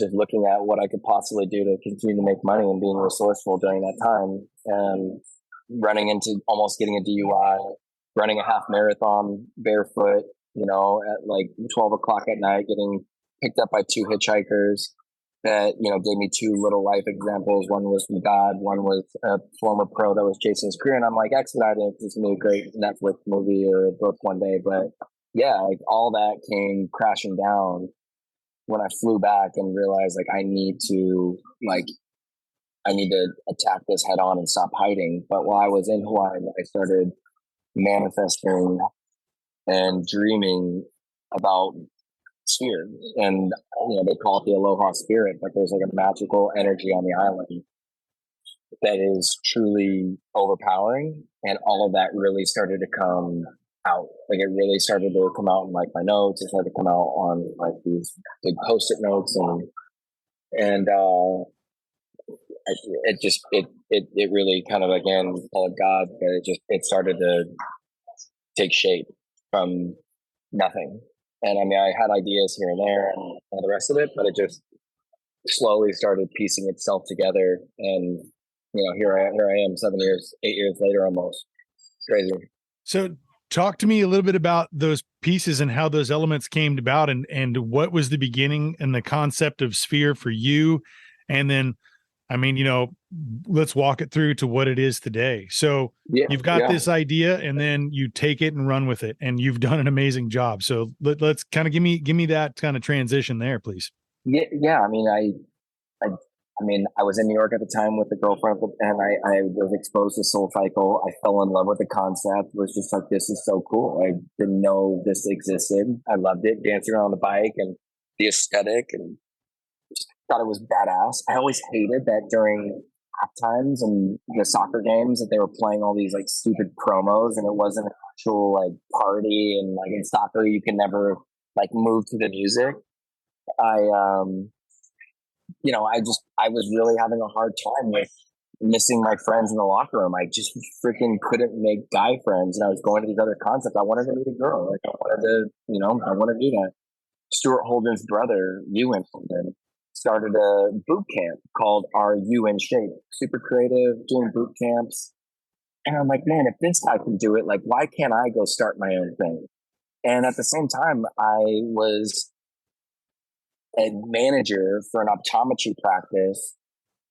just looking at what I could possibly do to continue to make money and being resourceful during that time, and running into almost getting a DUI, running a half marathon barefoot, at like 12 o'clock at night, getting picked up by two hitchhikers that, gave me two little life examples. One was from God, one was a former pro that was chasing his career. And I'm like, expediting, this is going to be a great Netflix movie or a book one day. But yeah, like all that came crashing down when I flew back and realized like I need to attack this head on and stop hiding. But while I was in Hawaii, I started manifesting and dreaming about Sphere, and they call it the Aloha Spirit, but there's like a magical energy on the island that is truly overpowering, and all of that really started to come out. Like it really started to come out in like my notes. It started to come out on like these big post-it notes, and it really kind of, again, call it God, but it started to take shape from nothing. And I mean, I had ideas here and there and all the rest of it, but it just slowly started piecing itself together. And, here I am 8 years later, almost. It's crazy. So talk to me a little bit about those pieces and how those elements came about, and what was the beginning and the concept of Sphere for you. And then, I mean, let's walk it through to what it is today. So you've got this idea, and then you take it and run with it, and you've done an amazing job. So let's kind of give me that kind of transition there, please. Yeah. I mean, I was in New York at the time with a girlfriend, and I was exposed to Soul Cycle. I fell in love with the concept. It was just like, this is so cool. I didn't know this existed. I loved it, dancing around the bike and the aesthetic, and thought it was badass. I always hated that during half times and the soccer games that they were playing all these like stupid promos, and it wasn't an actual like party. And like in soccer, you can never like move to the music. I was really having a hard time with missing my friends in the locker room. I just freaking couldn't make guy friends. And I was going to these other concepts. I wanted to meet a girl. Like I wanted to do that. Stuart Holden's brother, Ewan Holden, started a boot camp called Are You in Shape? Super creative, doing boot camps. And I'm like, man, if this guy can do it, like, why can't I go start my own thing? And at the same time, I was a manager for an optometry practice,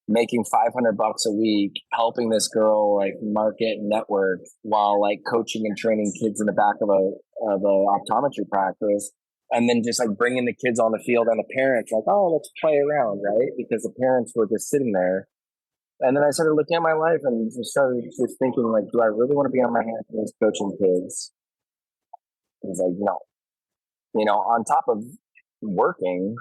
making $500 a week, helping this girl like market and network while like coaching and training kids in the back of a optometry practice. And then just like bringing the kids on the field and the parents like, oh, let's play around, right? Because the parents were just sitting there. And then I started looking at my life and started just thinking like, do I really want to be on my hands coaching kids? I was like, no. On top of working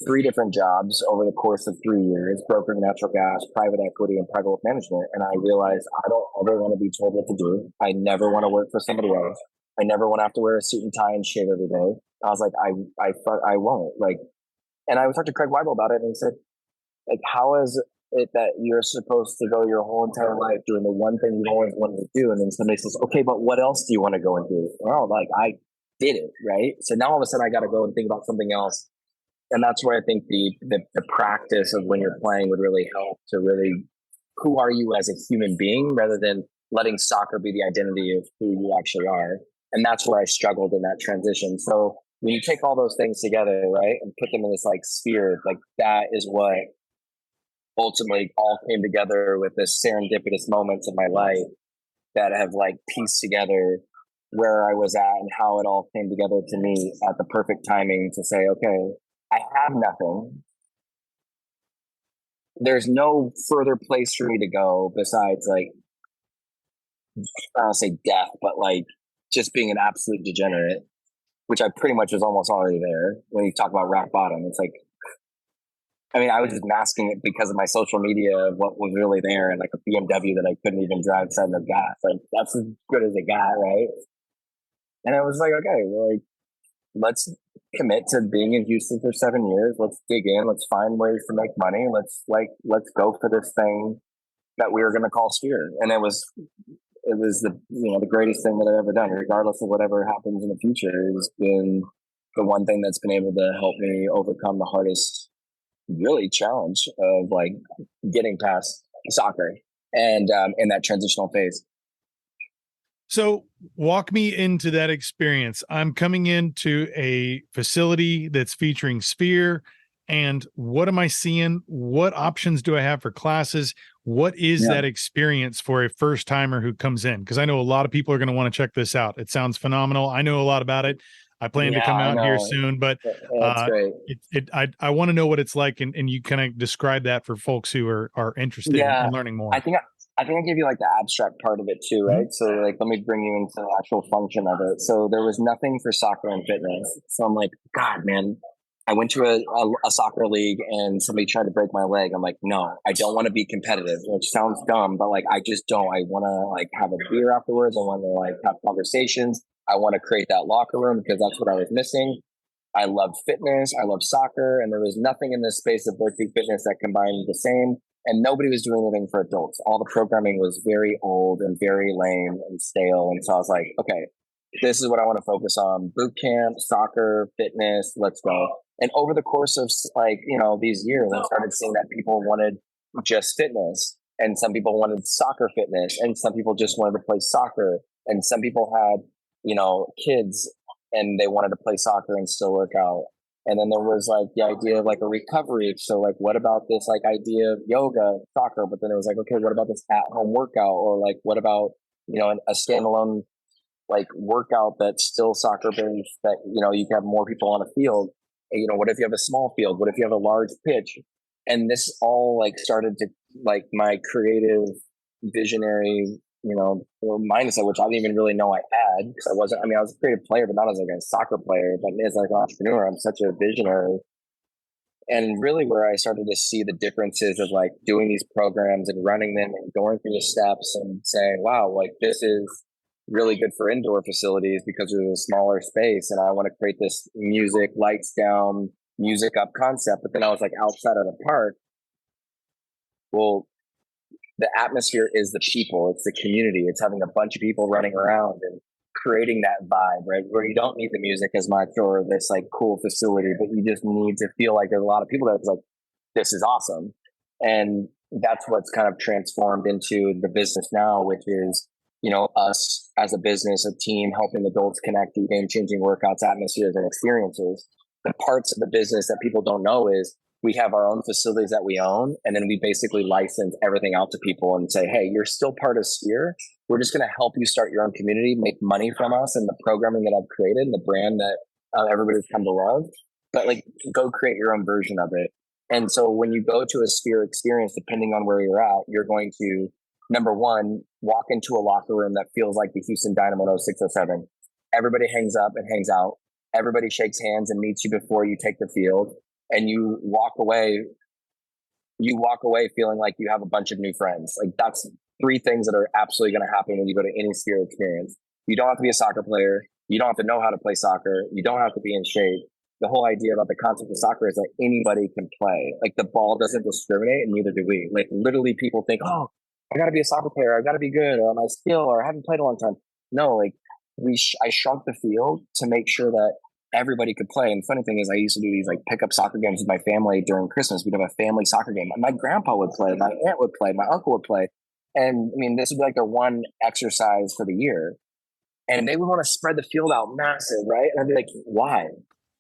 3 different jobs over the course of 3 years, brokering natural gas, private equity, and private wealth management. And I realized I don't ever want to be told what to do. I never want to work for somebody else. I never want to have to wear a suit and tie and shave every day. I was like, I won't. Like, and I talked to Craig Weibel about it, and he said, like, how is it that you're supposed to go your whole entire life doing the one thing you've always wanted to do? And then somebody says, okay, but what else do you want to go and do? Well, like, I did it, right? So now all of a sudden I got to go and think about something else. And that's where I think the practice of when you're playing would really help to really, who are you as a human being rather than letting soccer be the identity of who you actually are. And that's where I struggled in that transition. So when you take all those things together, right, and put them in this like sphere, like that is what ultimately all came together with this serendipitous moments of my life that have like pieced together where I was at and how it all came together to me at the perfect timing to say, okay, I have nothing. There's no further place for me to go besides like, I don't say death, but like just being an absolute degenerate, which I pretty much was almost already there. When you talk about rock bottom, it's like, I mean, I was just masking it because of my social media of what was really there and like a BMW that I couldn't even drive inside the gas. Like that's as good as it got, right? And I was like, okay, well, like, let's commit to being in Houston for 7 years. Let's dig in. Let's find ways to make money. Let's go for this thing that we were going to call Sphere. And it was the greatest thing that I've ever done, regardless of whatever happens in the future. It's been the one thing that's been able to help me overcome the hardest really challenge of like getting past soccer and in that transitional phase. So walk me into that experience. I'm coming into a facility that's featuring Sphere. And what am I seeing? What options do I have for classes? What is that experience for a first timer who comes in? Because I know a lot of people are going to want to check this out. It sounds phenomenal. I know a lot about it. I plan to come out here soon, but that's great. I want to know what it's like, and you kind of describe that for folks who are interested in learning more. I think I gave you like the abstract part of it too, right? Mm-hmm. So like, let me bring you into the actual function of it. So there was nothing for soccer and fitness. So I'm like, God, man, I went to a soccer league and somebody tried to break my leg. I'm like, no, I don't want to be competitive, which sounds dumb, but like, I just don't. I want to like have a beer afterwards. I want to like have conversations. I want to create that locker room because that's what I was missing. I love fitness. I love soccer. And there was nothing in this space of Berkeley fitness that combined the same. And nobody was doing anything for adults. All the programming was very old and very lame and stale. And so I was like, okay, this is what I want to focus on. Boot camp, soccer, fitness, let's go. And over the course of like, these years, I started seeing that people wanted just fitness. And some people wanted soccer fitness. And some people just wanted to play soccer. And some people had, kids and they wanted to play soccer and still work out. And then there was like the idea of like a recovery. So like, what about this like idea of yoga, soccer? But then it was like, okay, what about this at-home workout? Or like, what about, a standalone like workout that's still soccer based that, you can have more people on a field. And, what if you have a small field? What if you have a large pitch? And this all like started to like my creative visionary, mindset, which I didn't even really know I had because I was a creative player, but not as like a soccer player, but as like an entrepreneur, I'm such a visionary. And really where I started to see the differences of like doing these programs and running them and going through the steps and saying, wow, like this is really good for indoor facilities because there's a smaller space. And I want to create this music, lights down, music up concept. But then I was like, outside of the park, well, the atmosphere is the people, it's the community, it's having a bunch of people running around and creating that vibe, right? Where you don't need the music as much or this like cool facility, but you just need to feel like there's a lot of people that's like, this is awesome. And that's what's kind of transformed into the business now, which is, you know, us as a business, a team helping adults connect to game-changing workouts, atmospheres, and experiences. The parts of the business that people don't know is we have our own facilities that we own, and then we basically license everything out to people and say, hey, you're still part of Sphere. We're just going to help you start your own community, make money from us and the programming that I've created and the brand that everybody's come to love. But like, go create your own version of it. And so when you go to a Sphere experience, depending on where you're at, you're going to, number one, walk into a locker room that feels like the Houston Dynamo in 06-07. Everybody hangs up and hangs out. Everybody shakes hands and meets you before you take the field. And you walk away feeling like you have a bunch of new friends. Like, that's 3 things that are absolutely going to happen when you go to any Sphere experience. You don't have to be a soccer player. You don't have to know how to play soccer. You don't have to be in shape. The whole idea about the concept of soccer is that anybody can play. Like, the ball doesn't discriminate, and neither do we. Like, literally people think, oh, I got to be a soccer player. I got to be good, or my skill, or I haven't played a long time. No, like, I shrunk the field to make sure that everybody could play. And the funny thing is, I used to do these like pickup soccer games with my family during Christmas. We'd have a family soccer game. My grandpa would play, my aunt would play, my uncle would play. And I mean, this would be like their one exercise for the year. And they would want to spread the field out massive, right? And I'd be like, why?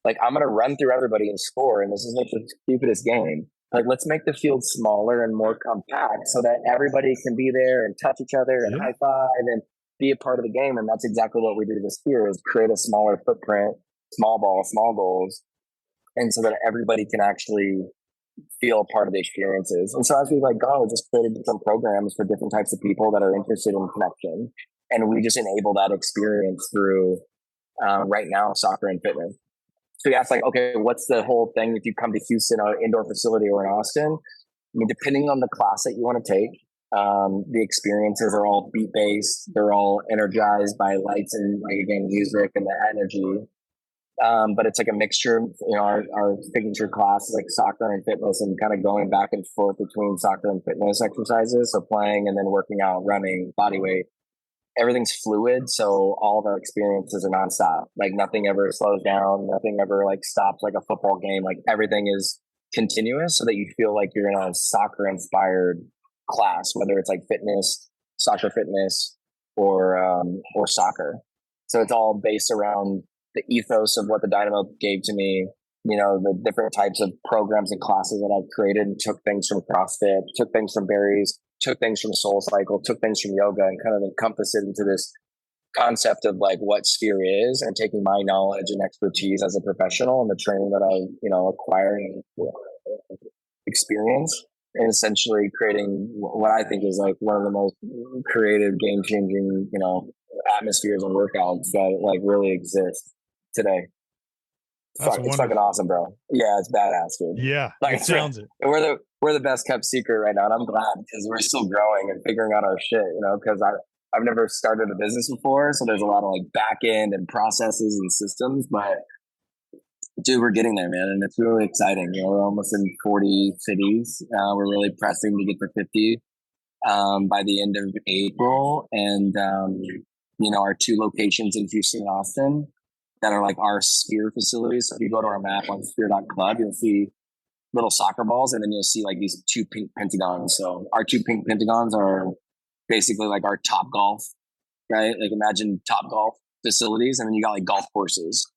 Like, I'm going to run through everybody and score. And this is like the stupidest game. Like, let's make the field smaller and more compact so that everybody can be there and touch each other and high five and be a part of the game. And that's exactly what we do this year, is create a smaller footprint, small ball, small goals, and so that everybody can actually feel part of the experiences. And so as we like go, just created different programs for different types of people that are interested in connection. And we just enable that experience through right now, soccer and fitness. So you ask like, okay, what's the whole thing if you come to Houston, our indoor facility, or in Austin? I mean, depending on the class that you want to take, the experiences are all beat based. They're all energized by lights and, like, again, music and the energy. But it's like a mixture. You know, our signature class is like soccer and fitness, and kind of going back and forth between soccer and fitness exercises. So playing and then working out, running, body weight. Everything's fluid, so all of our experiences are nonstop. Like, nothing ever slows down, nothing ever like stops like a football game. Like, everything is continuous, so that you feel like you're in a soccer inspired class, whether it's like fitness, soccer fitness, or soccer. So it's all based around the ethos of what the Dynamo gave to me. You know, the different types of programs and classes that I've created, and took things from CrossFit, took things from Barry's, took things from Soul Cycle, took things from yoga, and kind of encompassed it into this concept of like what Sphere is, and taking my knowledge and expertise as a professional and the training that I, you know, acquire and experience, and essentially creating what I think is like one of the most creative, game-changing, you know, atmospheres and workouts that like really exist today. It's fucking awesome, bro. Yeah, it's badass, dude. Yeah, like, it sounds it. We're the best kept secret right now, and I'm glad, because we're still growing and figuring out our shit. You know, because I've never started a business before, so there's a lot of like back end and processes and systems. But dude, we're getting there, man, and it's really exciting. You know, we're almost in 40 cities. We're really pressing to get to 50 by the end of April, and you know, our 2 locations in Houston and Austin that are like our Sphere facilities. So if you go to our map on sphere.club, you'll see little soccer balls, and then you'll see like these 2 pink pentagons. So our 2 pink pentagons are basically like our Top Golf, right? Like, imagine Top Golf facilities, and then you got like golf courses,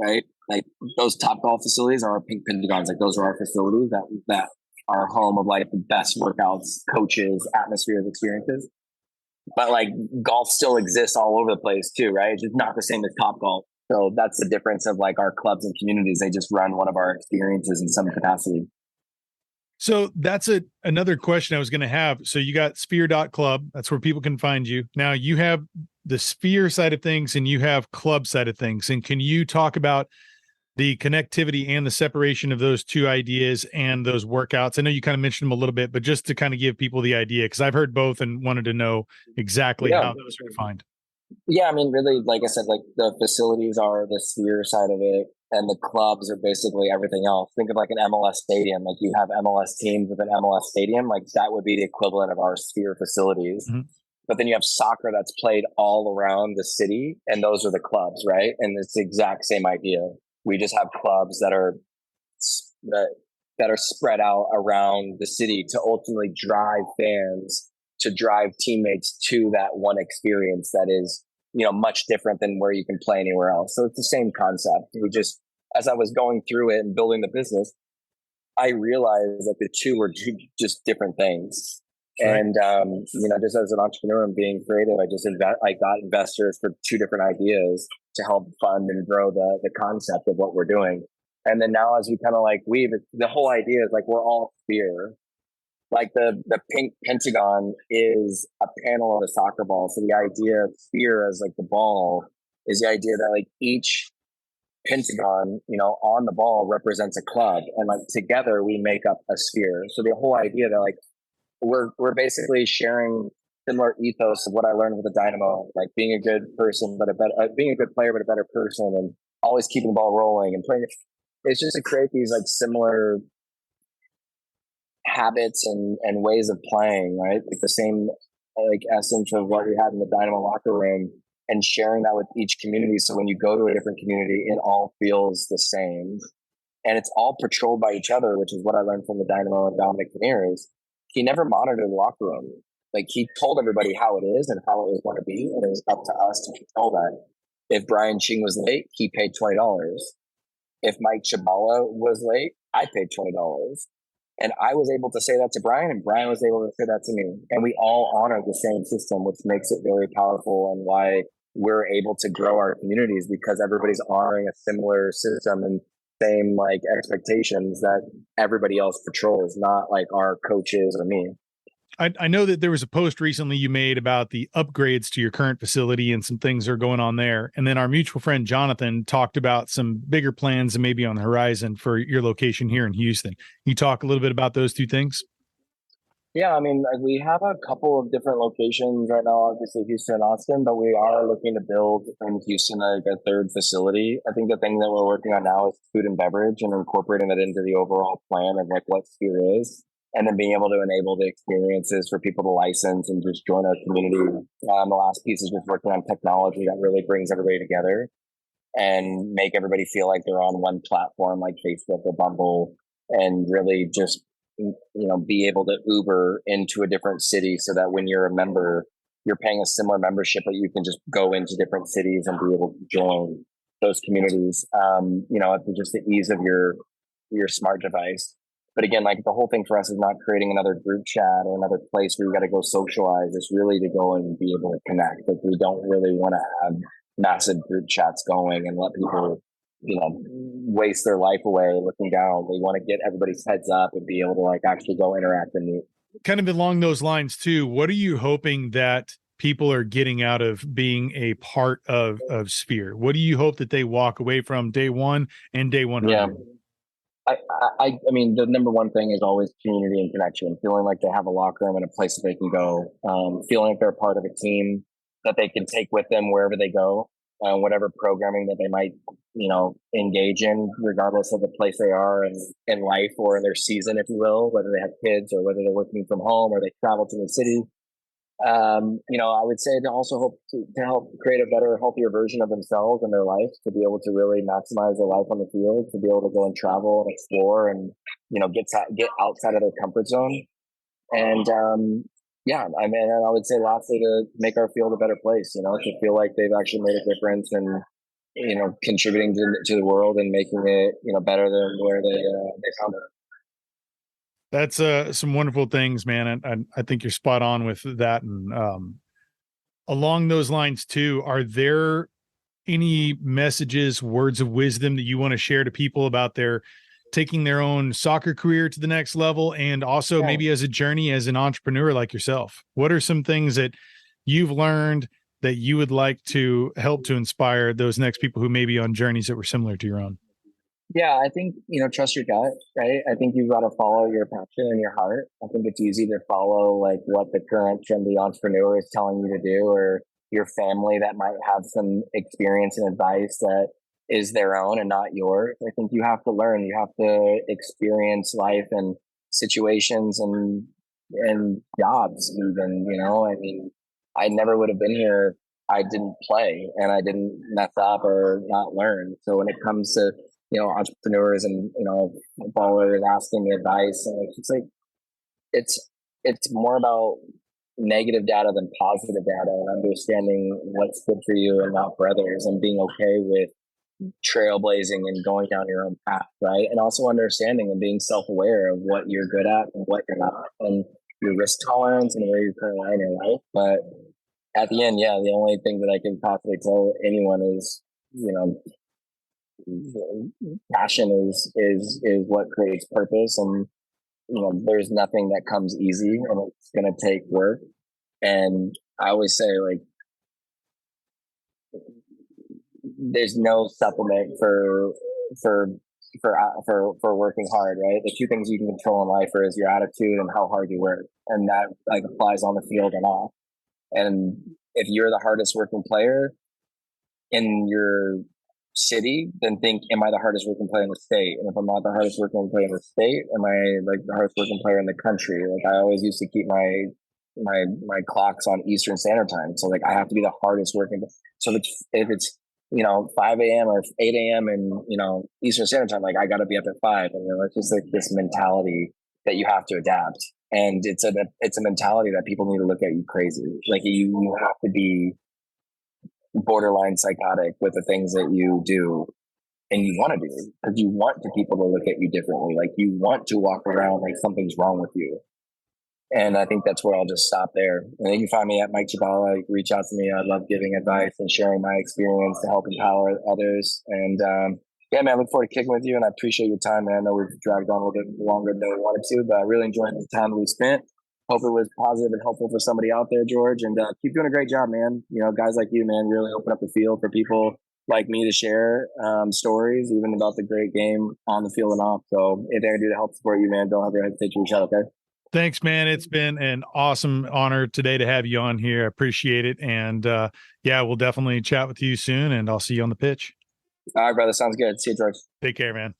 right? Like, those Top Golf facilities are our pink pentagons. Like, those are our facilities that are home of like the best workouts, coaches, atmospheres, experiences. But like, golf still exists all over the place too, right? It's just not the same as Top Golf. So that's the difference of like our clubs and communities. They just run one of our experiences in some capacity. So that's another question I was going to have. So you got sphere.club. That's where people can find you. Now you have the Sphere side of things and you have club side of things. And can you talk about the connectivity and the separation of those 2 ideas and those workouts? I know you kind of mentioned them a little bit, but just to kind of give people the idea, because I've heard both and wanted to know exactly how those are defined. Yeah, I mean, really, like I said, like the facilities are the Sphere side of it. and the clubs are basically everything else. Think of like an MLS stadium. Like you have MLS teams with an MLS stadium. Like that would be the equivalent of our Sphere facilities. Mhm. But then you have soccer that's played all around the city, and those are the clubs, right? And it's the exact same idea. We just have clubs that are spread out around the city to ultimately drive fans, to drive teammates to that one experience that is, much different than where you can play anywhere else. So it's the same concept. We just, as I was going through it and building the business, I realized that the two were just different things. Right. And, just as an entrepreneur and being creative, I got investors for two different ideas to help fund and grow the concept of what we're doing. And then now as we kind of like weave it, the whole idea is like, we're all Sphere. Like the pink pentagon is a panel of a soccer ball. So the idea of Sphere as like the ball is the idea that like each pentagon, on the ball represents a club, and like together we make up a sphere. So the whole idea that like we're basically sharing similar ethos of what I learned with the Dynamo, like being a good person, but being a good player, but a better person, and always keeping the ball rolling and playing. It's just to create these like similar habits and ways of playing, right? Like the same like essence of what we had in the Dynamo locker room, and sharing that with each community. So when you go to a different community, it all feels the same, and it's all patrolled by each other, which is what I learned from the Dynamo and Dominic Kinnears. He never monitored the locker room. Like he told everybody how it is and how it was going to be, and it was up to us to control that. If Brian Ching was late, he paid $20. If Mike Chabala was late, I paid $20. And I was able to say that to Brian, and Brian was able to say that to me. And we all honor the same system, which makes it very powerful, and why we're able to grow our communities, because everybody's honoring a similar system and same like expectations that everybody else patrols, not like our coaches or me. I know that there was a post recently you made about the upgrades to your current facility and some things are going on there. And then our mutual friend, Jonathan, talked about some bigger plans and maybe on the horizon for your location here in Houston. Can you talk a little bit about those two things? Yeah, I mean, like, we have a couple of different locations right now, obviously Houston and Austin, but we are looking to build in Houston like a third facility. I think the thing that we're working on now is food and beverage, and incorporating that into the overall plan of like what Sphere is, and then being able to enable the experiences for people to license and just join our community. The last piece is just working on technology that really brings everybody together and make everybody feel like they're on one platform, like Facebook or Bumble, and really just be able to Uber into a different city, so that when you're a member, you're paying a similar membership, but you can just go into different cities and be able to join those communities. Just the ease of your smart device. But again, like the whole thing for us is not creating another group chat or another place where you got to go socialize. It's really to go and be able to connect. Like we don't really want to have massive group chats going and let people waste their life away looking down. We want to get everybody's heads up and be able to like actually go interact and meet. Kind of along those lines too, what are you hoping that people are getting out of being a part of Sphere? What do you hope that they walk away from day one and day 100? Yeah. I mean, the number one thing is always community and connection, feeling like they have a locker room and a place that they can go, feeling like they're part of a team that they can take with them wherever they go, whatever programming that they might, engage in, regardless of the place they are in life or in their season, if you will, whether they have kids or whether they're working from home or they travel to the city. I would say to also hope to help create a better, healthier version of themselves and their life, to be able to really maximize their life on the field, to be able to go and travel and explore and, get outside of their comfort zone. And, I would say lastly, to make our field a better place, to feel like they've actually made a difference and, contributing to the world and making it, better than where they found it. That's some wonderful things, man. I think you're spot on with that. And along those lines too, are there any messages, words of wisdom that you want to share to people about their taking their own soccer career to the next level, and also maybe as a journey as an entrepreneur like yourself? What are some things that you've learned that you would like to help to inspire those next people who may be on journeys that were similar to your own? Yeah, I think, trust your gut, right? I think you've got to follow your passion and your heart. I think it's easy to follow like what the current trendy entrepreneur is telling you to do, or your family that might have some experience and advice that is their own and not yours. I think you have to learn, you have to experience life and situations and jobs even, I mean, I never would have been here if I didn't play and I didn't mess up or not learn. So when it comes to, entrepreneurs and, ballers asking me advice, and it's just like, it's more about negative data than positive data, and understanding what's good for you and not for others, and being okay with trailblazing and going down your own path, right? And also understanding and being self-aware of what you're good at and what you're not, and your risk tolerance and where you're currently in your life. But at the end, the only thing that I can possibly tell anyone is, passion is what creates purpose. And there's nothing that comes easy, and it's going to take work. And I always say, like, there's no supplement for working hard, right? The two things you can control in life is your attitude and how hard you work, and that like applies on the field and off. And if you're the hardest working player in your city, then think, am I the hardest working player in the state? And if I'm not the hardest working player in the state, am I like the hardest working player in the country? Like, I always used to keep my clocks on Eastern Standard Time, so like I have to be the hardest working. So if it's 5 a.m. or 8 a.m. and Eastern Standard Time, like I got to be up at 5, and it's just like this mentality that you have to adapt. And it's a mentality that people need to look at you crazy. Like you have to be borderline psychotic with the things that you do and you want to do, because you want the people to look at you differently. Like you want to walk around like something's wrong with you. And I think that's where I'll just stop there. And you can find me at Mike Chabala. Reach out to me. I love giving advice and sharing my experience to help empower others. And man, I look forward to kicking with you, and I appreciate your time, man. I know we've dragged on a little bit longer than we wanted to, but I really enjoyed the time we spent. Hope it was positive and helpful for somebody out there, George. And keep doing a great job, man. Guys like you, man, really open up the field for people like me to share stories, even about the great game on the field and off. So if I can do to help support you, man, don't ever hesitate to reach out, okay? Thanks, man. It's been an awesome honor today to have you on here. I appreciate it. And we'll definitely chat with you soon, and I'll see you on the pitch. All right, brother. Sounds good. See you, George. Take care, man.